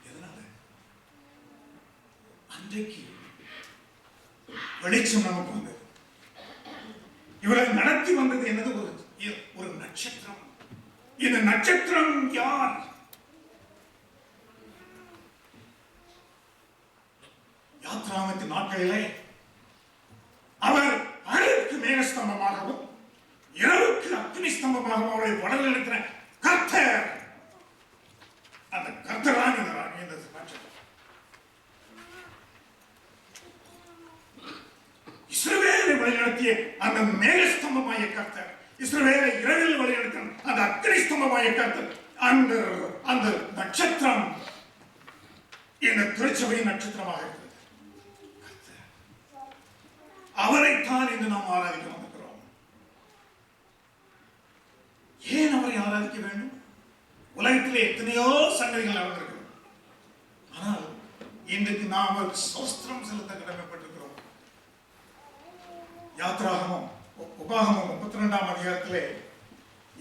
Speaker 1: எதனால? அன்றைக்கு வெளிச்சம் நமக்கு வந்தது. இவரை நடத்தி வந்தது என்னது? ஒரு நட்சத்திரம். இந்த நட்சத்திரம் யார்? யாத்ராமத்தின் நாட்களிலே அவர் பகலுக்கு மேகஸ்தம்பமாகவும் இரவுக்கு அக்னி ஸ்தம்பமாகவும் அவரை வளர இருக்கிற கர்த்தர். அந்த கர்த்தரான் இந்த நட்சத்திரம். இஸ்ரவேலை வழிநடத்திய அந்த மேகஸ்தம்பமாய கர்த்தர், இஸ்ரவேலை இரவில் வழிநடத்தின அந்த அக்னி ஸ்தம்பமாய கர்த்தர், அந்த நட்சத்திரம் இந்த திருச்சபையின் நட்சத்திரமாக இருக்கிறது. அவரைத்தான் இன்று நாம் ஆராதிக்க வந்திருக்கிறோம். ஏன் அவரை ஆராதிக்க வேண்டும்? உலகத்திலே எத்தனையோ சங்கதிகள் நடந்திருக்கிறது. ஆனால் இன்றைக்கு நாம் ஸ்தோத்திரம் செலுத்த கடமைப்பட்டிருக்கிறோம். யாத்ராகமம் உபாகமம் 32ஆம் அதிகாரத்திலே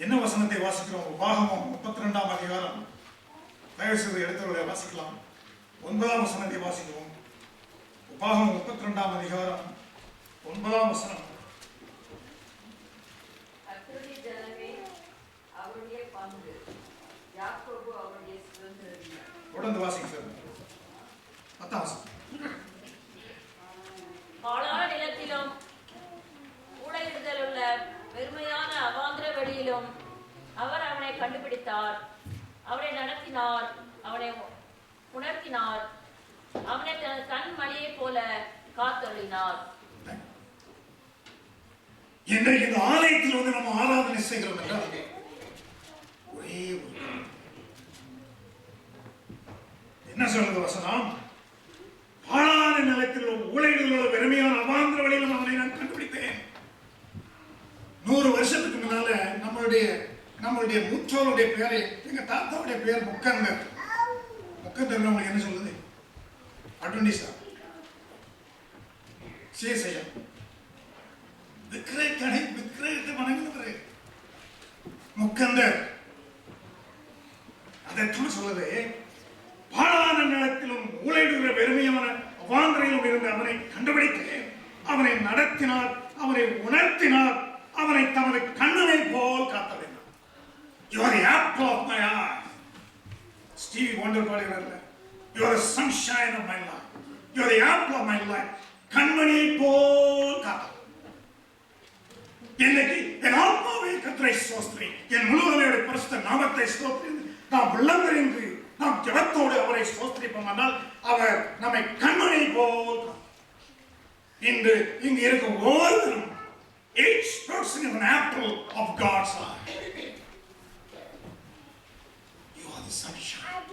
Speaker 1: என்ன வசனத்தை வாசிக்கிறோம்? உபாகமம் 32ஆம் அதிகாரம். தயவு செய்து எடுத்தவர்களை வாசிக்கலாம். 9ஆம் வசனத்தை வாசிக்கிறோம். உபாகமம் 32ஆம் அதிகாரம் 9ஆம் வசனம். தொடர்ந்து வாசிங்க சார். 10ஆம் வசனம்.
Speaker 2: பாழான நிலத்திலும் ஊழையிடுதல் உள்ள வெறுமையான அவாந்திர வெளியிலும் அவர் அவனை கண்டுபிடித்தார், அவனை நடத்தினார், அவனை உணர்த்தினார், அவனை தன் மணியை போல காத்தொழினார்.
Speaker 1: இன்றைக்கு இந்த ஆலயத்தில் நம்ம ஆராதனை செய்கிறோம் என்றால் ஒரே என்ன சொல்றது வசனம்? பாழான நிலத்தில் ஊழையிடுதல் வெறுமையான அவாந்திர வழியிலும் அவனை நான் கண்டுபிடித்தேன். 100 வருஷத்துக்கு முன்னால நம்மளுடைய மூச்சோருடைய பேரை, எங்க தாத்தாவுடைய பேர் முக்கந்தர். முக்கந்தர் உங்களுக்கு என்ன சொல்லுது? அட்வென்டிஸ்டா? சேசையா? விக்கிரகத்தை வணங்குகிறவர் முக்கந்தர். அதைத்தான் சொல்லுது. பாழான நிலத்திலும் ஊழையிடுகிற வெறுமையான அவாந்திரையிலும் இருந்து அவனை கண்டுபிடித்தேன், அவனை நடத்தினார், அவனை உணர்த்தினார், அவனை தமது கண்ணனை போல் காத்தவர். You are the apple of my eye. Stevie Wonder பாடுகிறார்ல, You are the sunshine of my life. You are the apple of my life. கண்மணியை போல் காத்தவர். இன்னைக்கு என் ஆத்மாவை கர்த்தரை ஸ்தோத்திரி, என் முழுவதுமே பரிசுத்த நாமத்தை ஸ்தோத்திரி. நாம் உள்ளந்தறிந்து நாம் ஜெபத்தோடு அவரை ஸ்தோத்திரிப்போமானால் அவர் நம்மை கண்மணியை போல். இன்று இங்கு இருக்கும் ஒவ்வொருவரும் each person is an apple of God's eye. You are the sunshine.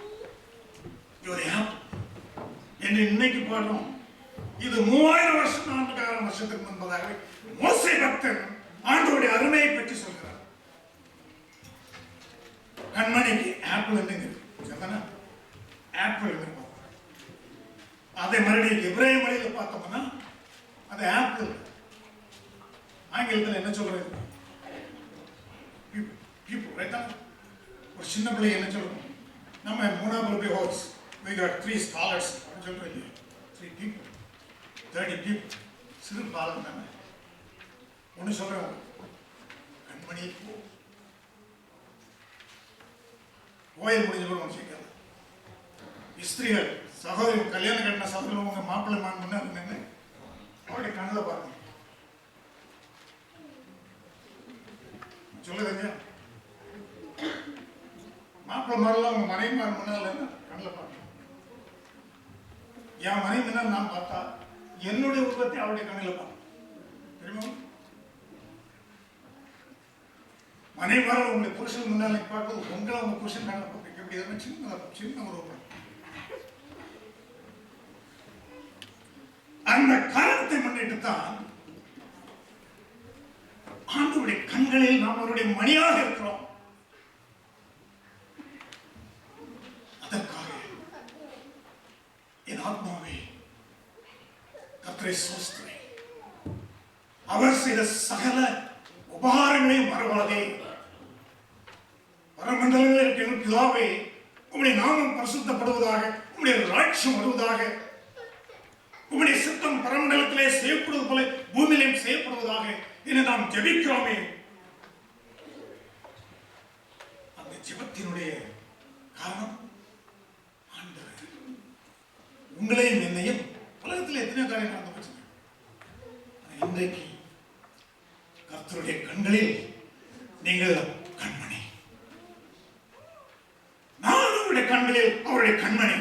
Speaker 1: You are the apple. என்று இன்னைக்கு பாடுறோம். இது 3000 வருஷம் 4000 வருஷத்துக்கு முன்பதாக மோசே பக்தன் ஆண்டவருடைய அருமையை பற்றி சொல்கிறார். கண்மணிக்கு ஆப்பிள் ஆப்பிள் அதை மறுபடியும் எபிரேய மொழியில பார்த்தோம்னா அது ஆப்பிள். ஆங்கிலத்தில் என்ன சொல்றது? ஒரு சின்ன பிள்ளை என்ன சொல்லணும்? நம்ம 3 ஹோர்ஸ் we got 3 scholars சொல்றோம் இல்லையா? 3 people 30 people சிறு பாலம் தானே. ஒன்று சொல்றேன், கண்மணி கோயில் முடிஞ்ச கூட ஒன்று சேர்க்காது. ஸ்திரீகள் சகோதரி கல்யாணம் கட்டின சகோதரி உங்க மாப்பிள்ளை மான் முன்னாடி நின்று அவருடைய கண்ணில் பாருங்க. சொல்லுங்க, மாப்பிள்ளை மாதிரிலாம் உங்க மனைவி மாறு முன்னால கண்ணில் பாருங்க. என் மனைவி முன்னால் நான் பார்த்தா என்னுடைய உருவத்தை அவருடைய கண்ணில் பாருங்க. தெரியுமா? மனைவாரம் உங்களுடைய புருஷன் முன்னாலே பார்க்கும்போது உங்களை உங்க புருஷன் கண்ணில் பார்ப்பீங்க. எப்படி எதுவும் சின்ன ஒரு அந்த காரணத்தை முன்னிட்டு தான் ஆண்டவருடைய கண்களில் நாம் அவருடைய மணியாக இருக்கிறோம். அதற்காக என் ஆத்மாவே கர்த்தரை ஸ்தோத்திரி. அவர் செய்த சகல உபகாரங்களையும் மறவாதே. பரமண்டலங்களில் இருக்கிற பிதாவே, உம்முடைய நாமம் பரிசுத்தப்படுவதாக, உம்முடைய ராஜ்யம் வருவதாக, உம்முடைய சித்தம் பரமண்டலத்திலே செய்யப்படுவது போல பூமியிலும் செய்யப்படுவதாக என்று நாம் ஜெபிக்கிறோமே. அந்த ஜெபத்தினுடைய காரணம் ஆண்டவர் உங்களையும் என்னையும் உலகத்தில் எத்தனை காரியம் நடந்து போச்சு. இன்றைக்கு கர்த்தருடைய கண்களில் நீங்கள் கண்மணி. நான் அவருடைய கண்களில் அவருடைய கண்மணி.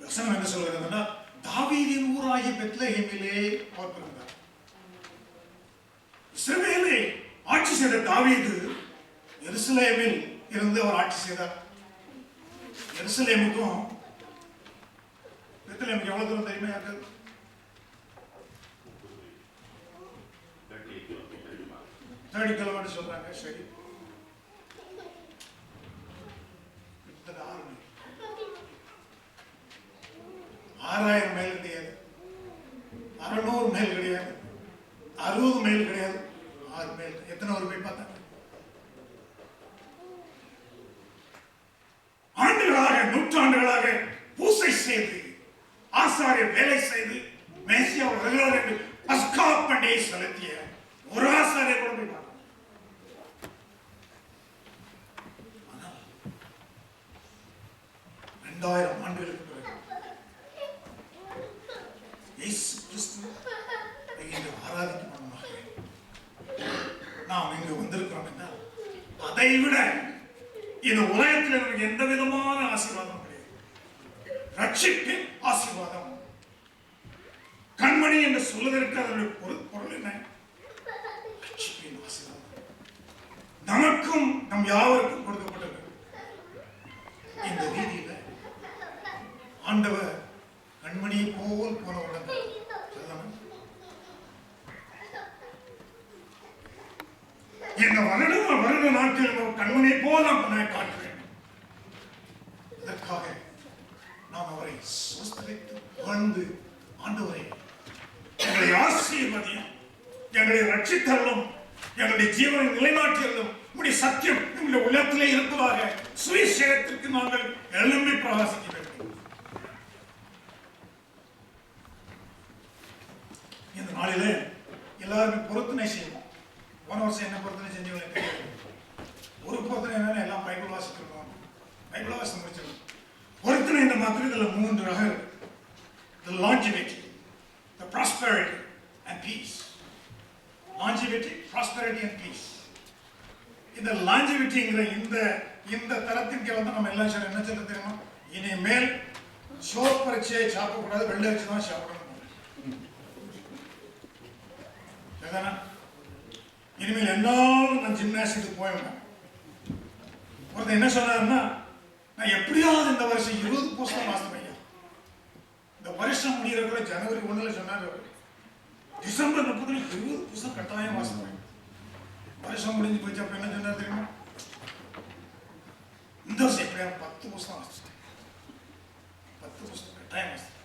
Speaker 1: வசனம் என்ன சொல்கிறதுன்னா, தாவீதின் ஊராகிய பெத்லகேமிலே அவர் பிறந்தார். இஸ்ரவேலை ஆட்சி செய்த தாவீது எருசலேமில் இருந்து அவர் ஆட்சி செய்தார். எருசலேமுக்கும் பெத்லகேமுக்கு எவ்வளவு தூரம் தெரியுமா? யாருக்கு 30 கிலோமீட்டர் சொல்றாங்க. சரி, 6000 மைல் கிடையாது, 600 மைல் கிடையாது, 60 மைல் கிடையாது, 6 மைல். எத்தனை ஒரு போய் பார்த்தாங்க? ஆண்டுகளாக நூற்றாண்டுகளாக பூசை செய்து ஆசாரிய வேலை செய்து மேசியா என்று பஸ்கா பண்டிகை செலுத்திய ஒரு ஆசாரிய கூட போய் பார்த்தாங்க. 2000 ஆண்டுகளுக்கு பிறகு இயேசு கிறிஸ்து ஆராதிக்கப்படுமாக நாம் இங்கு வந்திருக்கிறோம் என்றால், அதை விட இந்த உலகத்தில் நமக்கு எந்த விதமான ஆசீர்வாதம் கிடையாது. ரட்சிப்பின் ஆசீர்வாதம். கண்மணி என்று சொல்வதற்கு அதனுடைய பொருள் என்ன? ரட்சிப்பின் ஆசீர்வாதம் நமக்கும் நம் யாவருக்கும் கொடுக்கப்பட்டது. இந்த ரீதியில ஆண்டவர் கண்மணியை போல் போன உடனே இந்த வருட நாட்டில் கண்மணியை போல் நாம் காட்ட வேண்டும். இதற்காக நாம் அவரை சுஸ்தரித்து வாழ்ந்து, ஆண்டவரை எங்களை ஆசீர்வதியும், எங்களை ரட்சித்தருளும், எங்களுடைய ஜீவனை நிலைநாட்டியருளும், உடைய சத்தியம் எங்களுடைய உள்ளத்திலே இருப்பதாக சுவிசேஷத்திற்கு நாங்கள் எழும்பி பிரகாசிக்க வேண்டும். இந்த நாளிலே எல்லாருமே பொருத்தனை செய்வோம். போன வருஷம் என்ன பொருத்தனை செஞ்சவங்களுக்கு தெரியாது. ஒரு பொருத்தனை என்னன்னா எல்லாம் பைபிள் வாசிச்சிருக்கோம், பைபிள் வாசி முடிச்சிருக்கோம். பொருத்தனை இந்த மாதிரி இதில் 3 ரகம் இருக்கு. The longevity, the prosperity and peace. Longevity, prosperity and peace. இந்த longevity-ங்கிற இந்த தரத்தின் கீழ வந்து நம்ம எல்லாம் என்ன சொல்ல தெரியுமா? இனிமேல் சோப்பரிச்சியை சாப்பிடக்கூடாது, வெள்ளை அரிசி தான் சாப்பிடணும். இனிமேல் என்னாலும் நான் ஜிம்னாஸ்டிக்கு போயிடுவேன். ஒருத்தர் என்ன சொன்னாருன்னா, நான் எப்படியாவது இந்த வருஷம் 20 புஸ்தகம் வாசிப்பேன். இந்த வருஷம் முடிகிறப்ப ஜனவரி 1 சொன்னார், டிசம்பர் 30 20 புஸ்தகம் கட்டாயம் வாசிப்பேன். வருஷம் முடிஞ்சு போச்சு. அப்ப என்ன சொன்னார் தெரியுமா? இந்த வருஷம் எப்படியாவது 10 புஸ்தகம் வாசிச்சிட்டேன். 10 புஸ்தகம் கட்டாயம் வாசிப்பேன்.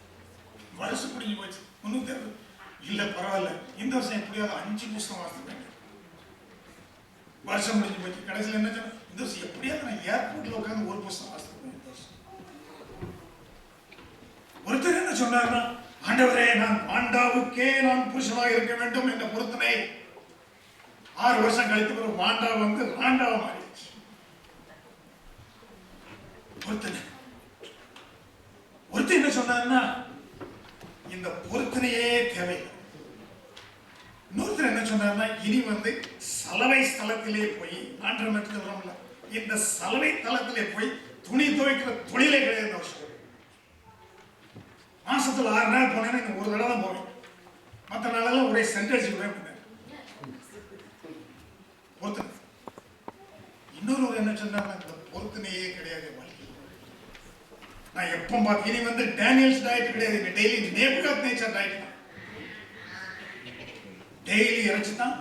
Speaker 1: வருஷம் முடிஞ்சு போச்சு. ஒன்றும் தெரியல. இல்லை பரவாயில்ல, இந்த வருஷம் எப்படியாவது 5 புஸ்தகம் வாசிப்பேன். வருஷம் முடிஞ்சு போச்சு. கடைசியில் என்ன சொன்ன, இந்த வருஷம் எப்படியாவது நான் ஏர்போர்ட்ல உட்காந்து ஒரு புஸ்தகம் வாசிப்பேன். ஒருத்தர் என்ன சொன்னார்னா, ஆண்டவரே நான் பாண்டாவுக்கே நான் புருஷனாக இருக்க வேண்டும் என்ற பொருத்தனை 6 வருஷம் கழித்து பிறகு பாண்டா வந்து ராண்டாவை மாறிடுச்சு. ஒருத்தர் என்ன சொன்னார்னா, இந்த பொருத்தனையே தேவையில்லை. இன்னொருத்தர் என்ன சொன்னார்னா, இனி வந்து சலவை ஸ்தலத்திலே போய் ஆண்டவரமில்ல, இந்த சலவை தளத்திலே போய் துணி துவைக்கிற தொழிலே கிடையாது. வருஷம் மாசத்துல 6 நாள் போனேன்னா இந்த ஒரு தடவை தான் போவேன். மற்ற நாளெல்லாம் ஒரே சென்டென்ஸ் விடுவேன். பொருத்தனை. இன்னொரு என்ன சொன்னாங்க, இந்த பொருத்தனையே கிடையாது வாழ்க்கை. நான் எப்போ பார்த்து இனி வந்து டேனியல்ஸ் டயட் கிடையாது, டெய்லி நேபுகாத் நேச்சர் டயட் தான். டெய்லி இறைச்சி தான்,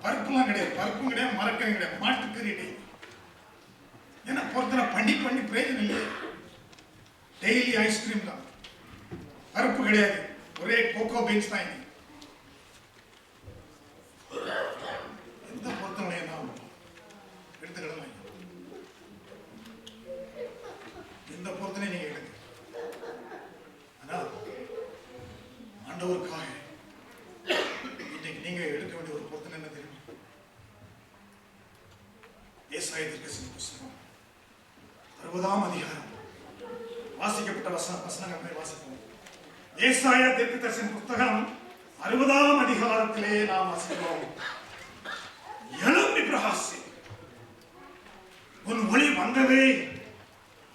Speaker 1: பருப்புலாம் கிடையாது, பருப்பும் கிடையாது, மரக்கறியும் கிடையாது, மாட்டுக்கறி டெய்லி. ஏன்னா பொருத்தனை பண்ணி பண்ணி பிரயோஜனம் இல்லையே. டெய்லி ஐஸ்கிரீம் தான், பருப்பு கிடையாது, ஒரே கோகோ பீன்ஸ் தான். எந்த பொருத்தனையை நாம் எடுத்துக்கிடலாம். எந்த பொருத்தனை நீங்க எடுங்க. ஆனால் ஆண்டவருக்காக இன்னைக்கு நீங்க எடுக்க வேண்டிய ஒரு பொருத்தனை என்ன தெரியுமா? ஏசாயா தீர்க்கதரிசி புத்தகம் 60ஆம் அதிகாரம் வாசிக்கப்பட்ட வசனங்களை வாசிப்போம். ஏசாயா தீர்க்கதரிசி புத்தகம் 60ஆம் அதிகாரத்திலே நாம் வாசிக்கிறோம். எழும்பி பிரகாசி, உன் ஒளி வந்ததே,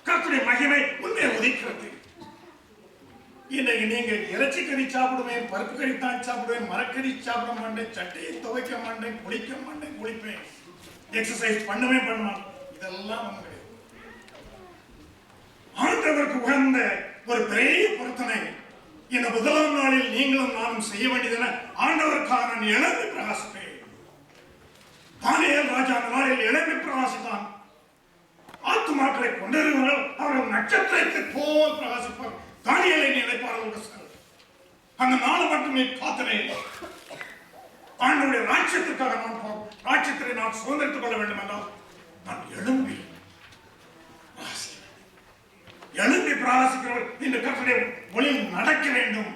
Speaker 1: கர்த்தருடைய மகிமை உன்னை உதிக்கிறது. இன்னைக்கு நீங்க இறைச்சி கறி சாப்பிடுவேன், பருப்பு கறி தான் சாப்பிடுவேன், மரக்கறி சாப்பிட மாட்டேன், சட்டையை துவைக்க மாட்டேன், குளிக்க மாட்டேன், குளிப்பேன், எக்ஸசைஸ் பண்ணுவேன் பண்ண மாட்டேன், இதெல்லாம் ஒண்ணு கிடையாது. ஆண்டவருக்கு உகந்த ஒரு பெரிய பொருத்தனை இந்த முதலாம் நாளில் நீங்களும் நானும் செய்ய வேண்டியது, ஆண்டவருக்காக நான் எழுந்து பிரகாசிப்பேன். தானியேல் ராஜா அந்த நாளில் எழுந்து பிரகாசித்தான். ஆத்துமாக்களை கொண்டிருக்கிறவர்கள் அவர்கள் நட்சத்திரத்தை போல் பிரகாசிப்பார். தானியேலை நினைப்பார்கள். அந்த நாள் மட்டும் நீ காத்தனே, ஆண்டவருடைய ராஜ்யத்திற்காக நான் ராஜ்யத்தை நான் சுதந்திரித்துக் கொள்ள வேண்டும் என்றால் நான் எழும்பி எழும்பி பிரகாசிக்கிறவர்கள் இந்த கர்த்தருடைய ஒளியில் நடக்க வேண்டும்.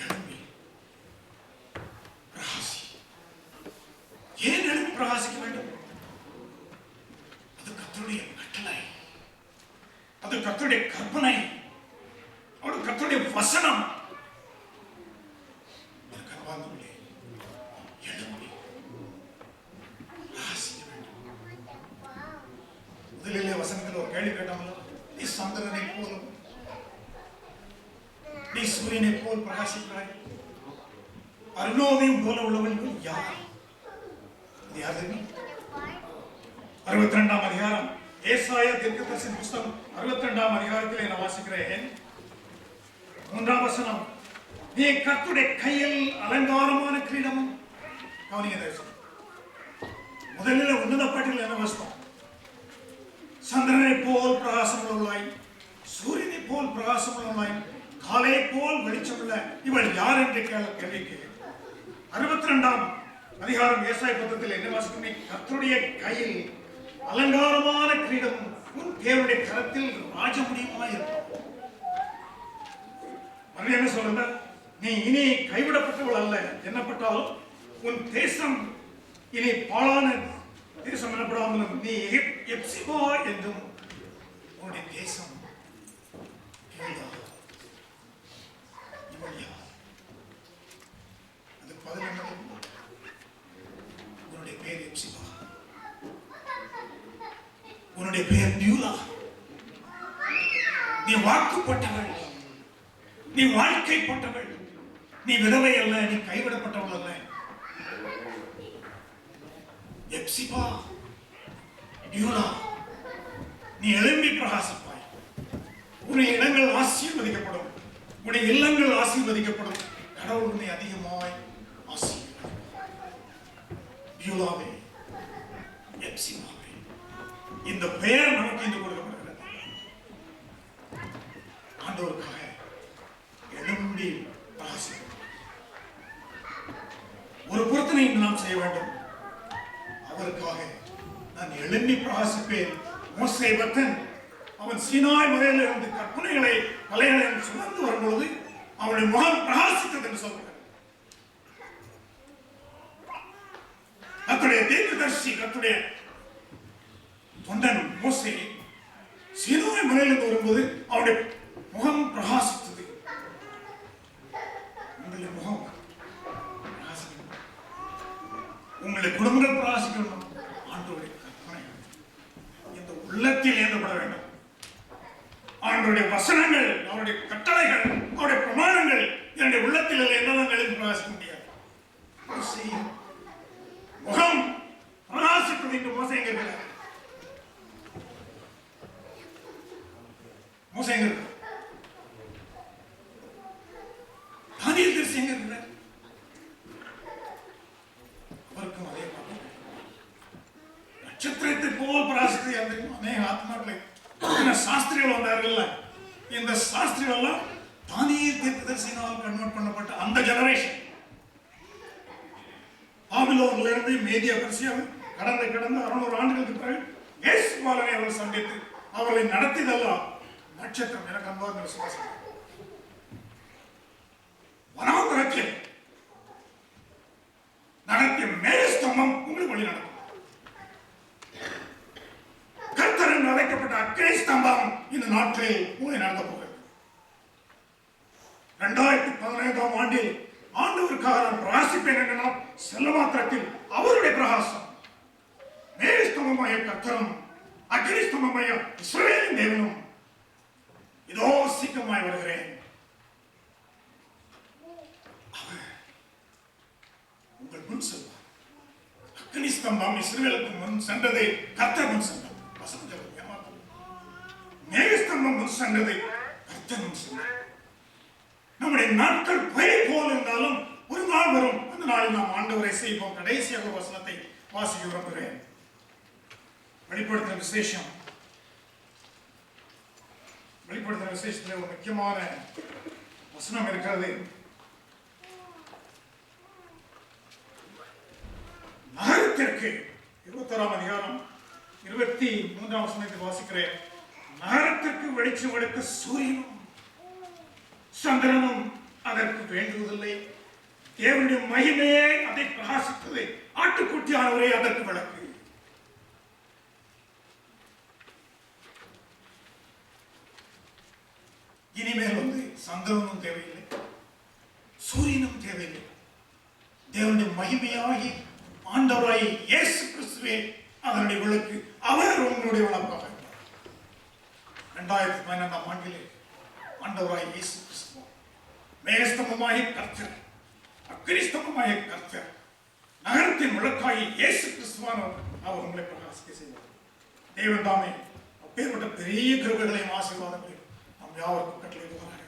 Speaker 1: எழும்பி பிரகாசி. ஏன் எழும்பி பிரகாசிக்க வேண்டும்? அது கர்த்தருடைய கட்டளை, அது கர்த்தருடைய கற்பனை, அது கர்த்தருடைய வசனம். எழும்பி பிரகாசிக்க வேண்டும். முதலிலே வசனத்தில் ஒரு கேள்வி கேட்டாங்களோ, நீ சந்திரனை போலும் நீ சூரியனை போல் பிரகாசிக்கிறாய், அருணோதயம் போல உள்ளவர்கள் யார்? யார் தெரியும்? 62ஆம் அதிகாரம் ஏசாயா தீர்க்கதரிசி புத்தகம் 62ஆம் அதிகாரத்தில் நான் வாசிக்கிறேன். 3ஆம் வசனம், நீ கர்த்தருடைய கையில் அலங்காரமான கிரீடமும். கவனிங்க, முதலில் உன்னத பாட்டில் என்ன வசனம்? சந்திரனை போல் பிரகாசம் உள்ளாய், சூரியனை போல் பிரகாசம் உள்ளாய், காலை போல் வெளிச்சமுள்ள இவள் யார் என்று கேள்விக்கு 62ஆம் அதிகாரம் ஏசாயா புத்தகத்தில் என்ன வாசிக்கிறேன்? கர்த்தருடைய கையில் அலங்காரமான கிரீடம், உன் தேவனுடைய கரத்தில் ராஜமுடியுமாய் இருக்கும். என்ன சொல்ற? நீ இனி கைவிடப்பட்டவள் அல்ல என்னப்பட்டாலும் உன் தேசம் இனி பாழான தேசம் எனப்படாமலும் நீ எப்சிபா என்றும் உன்னுடைய தேசம் அது 11 உன்னுடைய பேர் எப்சிபா, உன்னுடைய பேர் நியூலா. நீ வாக்குப்பட்டவள், நீ வாழ்க்கைப்பட்டவள், நீ விதவை அல்ல, நீ கைவிடப்பட்டவள் அல்ல. எப்சிபா, பியூலா, நீ எழும்பி பிரகாசிப்பாய். உன்னுடைய இடங்கள் ஆசீர்வதிக்கப்படும், உன்னுடைய இல்லங்கள் ஆசீர்வதிக்கப்படும். கடவுள் உன்னை அதிகமாய் ஆசீர்வதிப்பார். பியூலாவே, எப்சிபாவே, இந்த பெயர் நமக்கு இன்று கொடுக்கப்படுகிறது. ஆண்டவருக்காக எழும்பி பிரகாசிப்போம். ஒரு பொருத்தனை நாம் செய்ய வேண்டும். அவருக்காக நான் எழும்பி பிரகாசிப்பேன். மோசே பக்தன் அவன் சீனாய் மலையில் இருந்து கற்பனைகளை கலைகளை சுமந்து வரும்பொழுது அவனுடைய முகம் பிரகாசித்தது என்று சொல்கிறார். கர்த்தருடைய தீர்க்கதரிசி, கர்த்தருடைய தொண்டன் மோசே சீனாய் மலையிலிருந்து வரும்போது அவனுடைய முகம் பிரகாசித்தது. உங்களுடைய முகம் பிரகாசிக்கணும், உங்களுடைய குடும்பங்கள் பிரகாசிக்கணும். ஆண்டவருடைய கற்பனை இந்த உள்ளத்தில் ஏற்றப்பட வேண்டும். ஆண்டவருடைய வசனங்கள், அவருடைய கட்டளைகள், அவருடைய பிரமாணங்கள் என்னுடைய உள்ளத்தில் என்னவெல்லாம் பிரகாசிக்க முடியாது. முகம் பிரகாசிப்பது என்று மோசே எங்க இருக்கிறார்? மோசே எங்க இருக்கிறார்? தானியேல் தரிசி எங்க இருக்கிறார்? அவருக்கும் அதே மாதிரி நட்சத்திரத்தை போல் பிரகாசித்து அநேக ஆத்மாக்களை சாஸ்திரிகள் வந்தார்கள். இந்த சாஸ்திரிகள் எல்லாம் தானியேல் தீர்க்கதரிசியினால் கன்வெர்ட் பண்ணப்பட்ட அந்த ஜெனரேஷன். பாபிலோன்ல இருந்து மேதியா பெர்சியா கடந்த 600 ஆண்டுகளுக்கு பிறகு இயேசுவாளனை அவர்கள் சந்தித்து அவர்களை நடத்தியதெல்லாம் நட்சத்திரம். எனக்கு அன்பார்ந்த விசுவாசம், வனாந்தரத்தில் நடத்திய மேகஸ்தம்பம் உங்களுக்கு வழி நடக்கும். கர்த்தர் என்று அழைக்கப்பட்ட அக்கினி ஸ்தம்பம் இந்த நாட்டில் உங்களை நடத்த போகிறது. 2015ஆம் ஆண்டில் ஆண்டவருக்காக நான் பிரகாசிப்பேன் என்று நாம் செல்ல மாத்திரத்தில் அவருடைய பிரகாசம் மேகஸ்தம்பமாய கர்த்தரும் அக்கினி ஸ்தம்பமாய இஸ்ரவேலின் தேவனும் இதோ சீக்கிரமாய் வருகிறேன். உங்கள் முன் செல்வார். அக்கினி ஸ்தம்பம் இஸ்ரவேலுக்கு முன் சென்றதை கர்த்தர் முன் சென்றார். மேகஸ்தம்பம் முன் சென்றதை கர்த்தர் முன் சென்றார். நம்முடைய நாட்கள் பெயர் போல் இருந்தாலும் ஒரு நாள் வரும், அந்த நாளில் நாம் ஆண்டவரை செய்வோம். கடைசியாக வசனத்தை வாசிக்க விரும்புகிறேன். வெளிப்படுத்தின விசேஷம், வெளிப்படுத்தின விசேஷத்தில் ஒரு முக்கியமான வசனம் இருக்கிறது. நகரத்திற்கு 21ஆம் அதிகாரம் 23ஆம் வசனத்தை வாசிக்கிறேன். நகரத்திற்கு வெளிச்சம் எடுக்க சூரியனும் சந்திரனும் அதற்கு வேண்டுவதில்லை. தேவனுடைய மகிமையே அதை பிரகாசித்தது. ஆட்டுக்குட்டியானவரே அதற்கு விளக்கு. இனிமேல் சந்திரனும் தேவையில்லை, சூரியனும் தேவையில்லை. தேவனுடைய மகிமையாகி ஆண்டவராய் இயேசு கிறிஸ்துவே அதனுடைய விளக்கு. அவர் உங்களுடைய விளக்காக இருந்தார். 2012ஆம் ஆண்டிலே ஆண்டவராய் இயேசு கிறிஸ்து மேகஸ்தம்பமாய் கர்த்தர், அக்கினி ஸ்தம்பமாய் கர்த்தர், நகரத்தின் விளக்காய் இயேசு கிறிஸ்துவானவர் அவர் உங்களை பிரகாசிக்க செய்வார். தேவன் தாமே அப்பேற்பட்ட பெரிய கிருபைகளையும் ஆசீர்வாதங்களையும் நம் யாவருக்கும் கட்டளையிடுவார்கள்.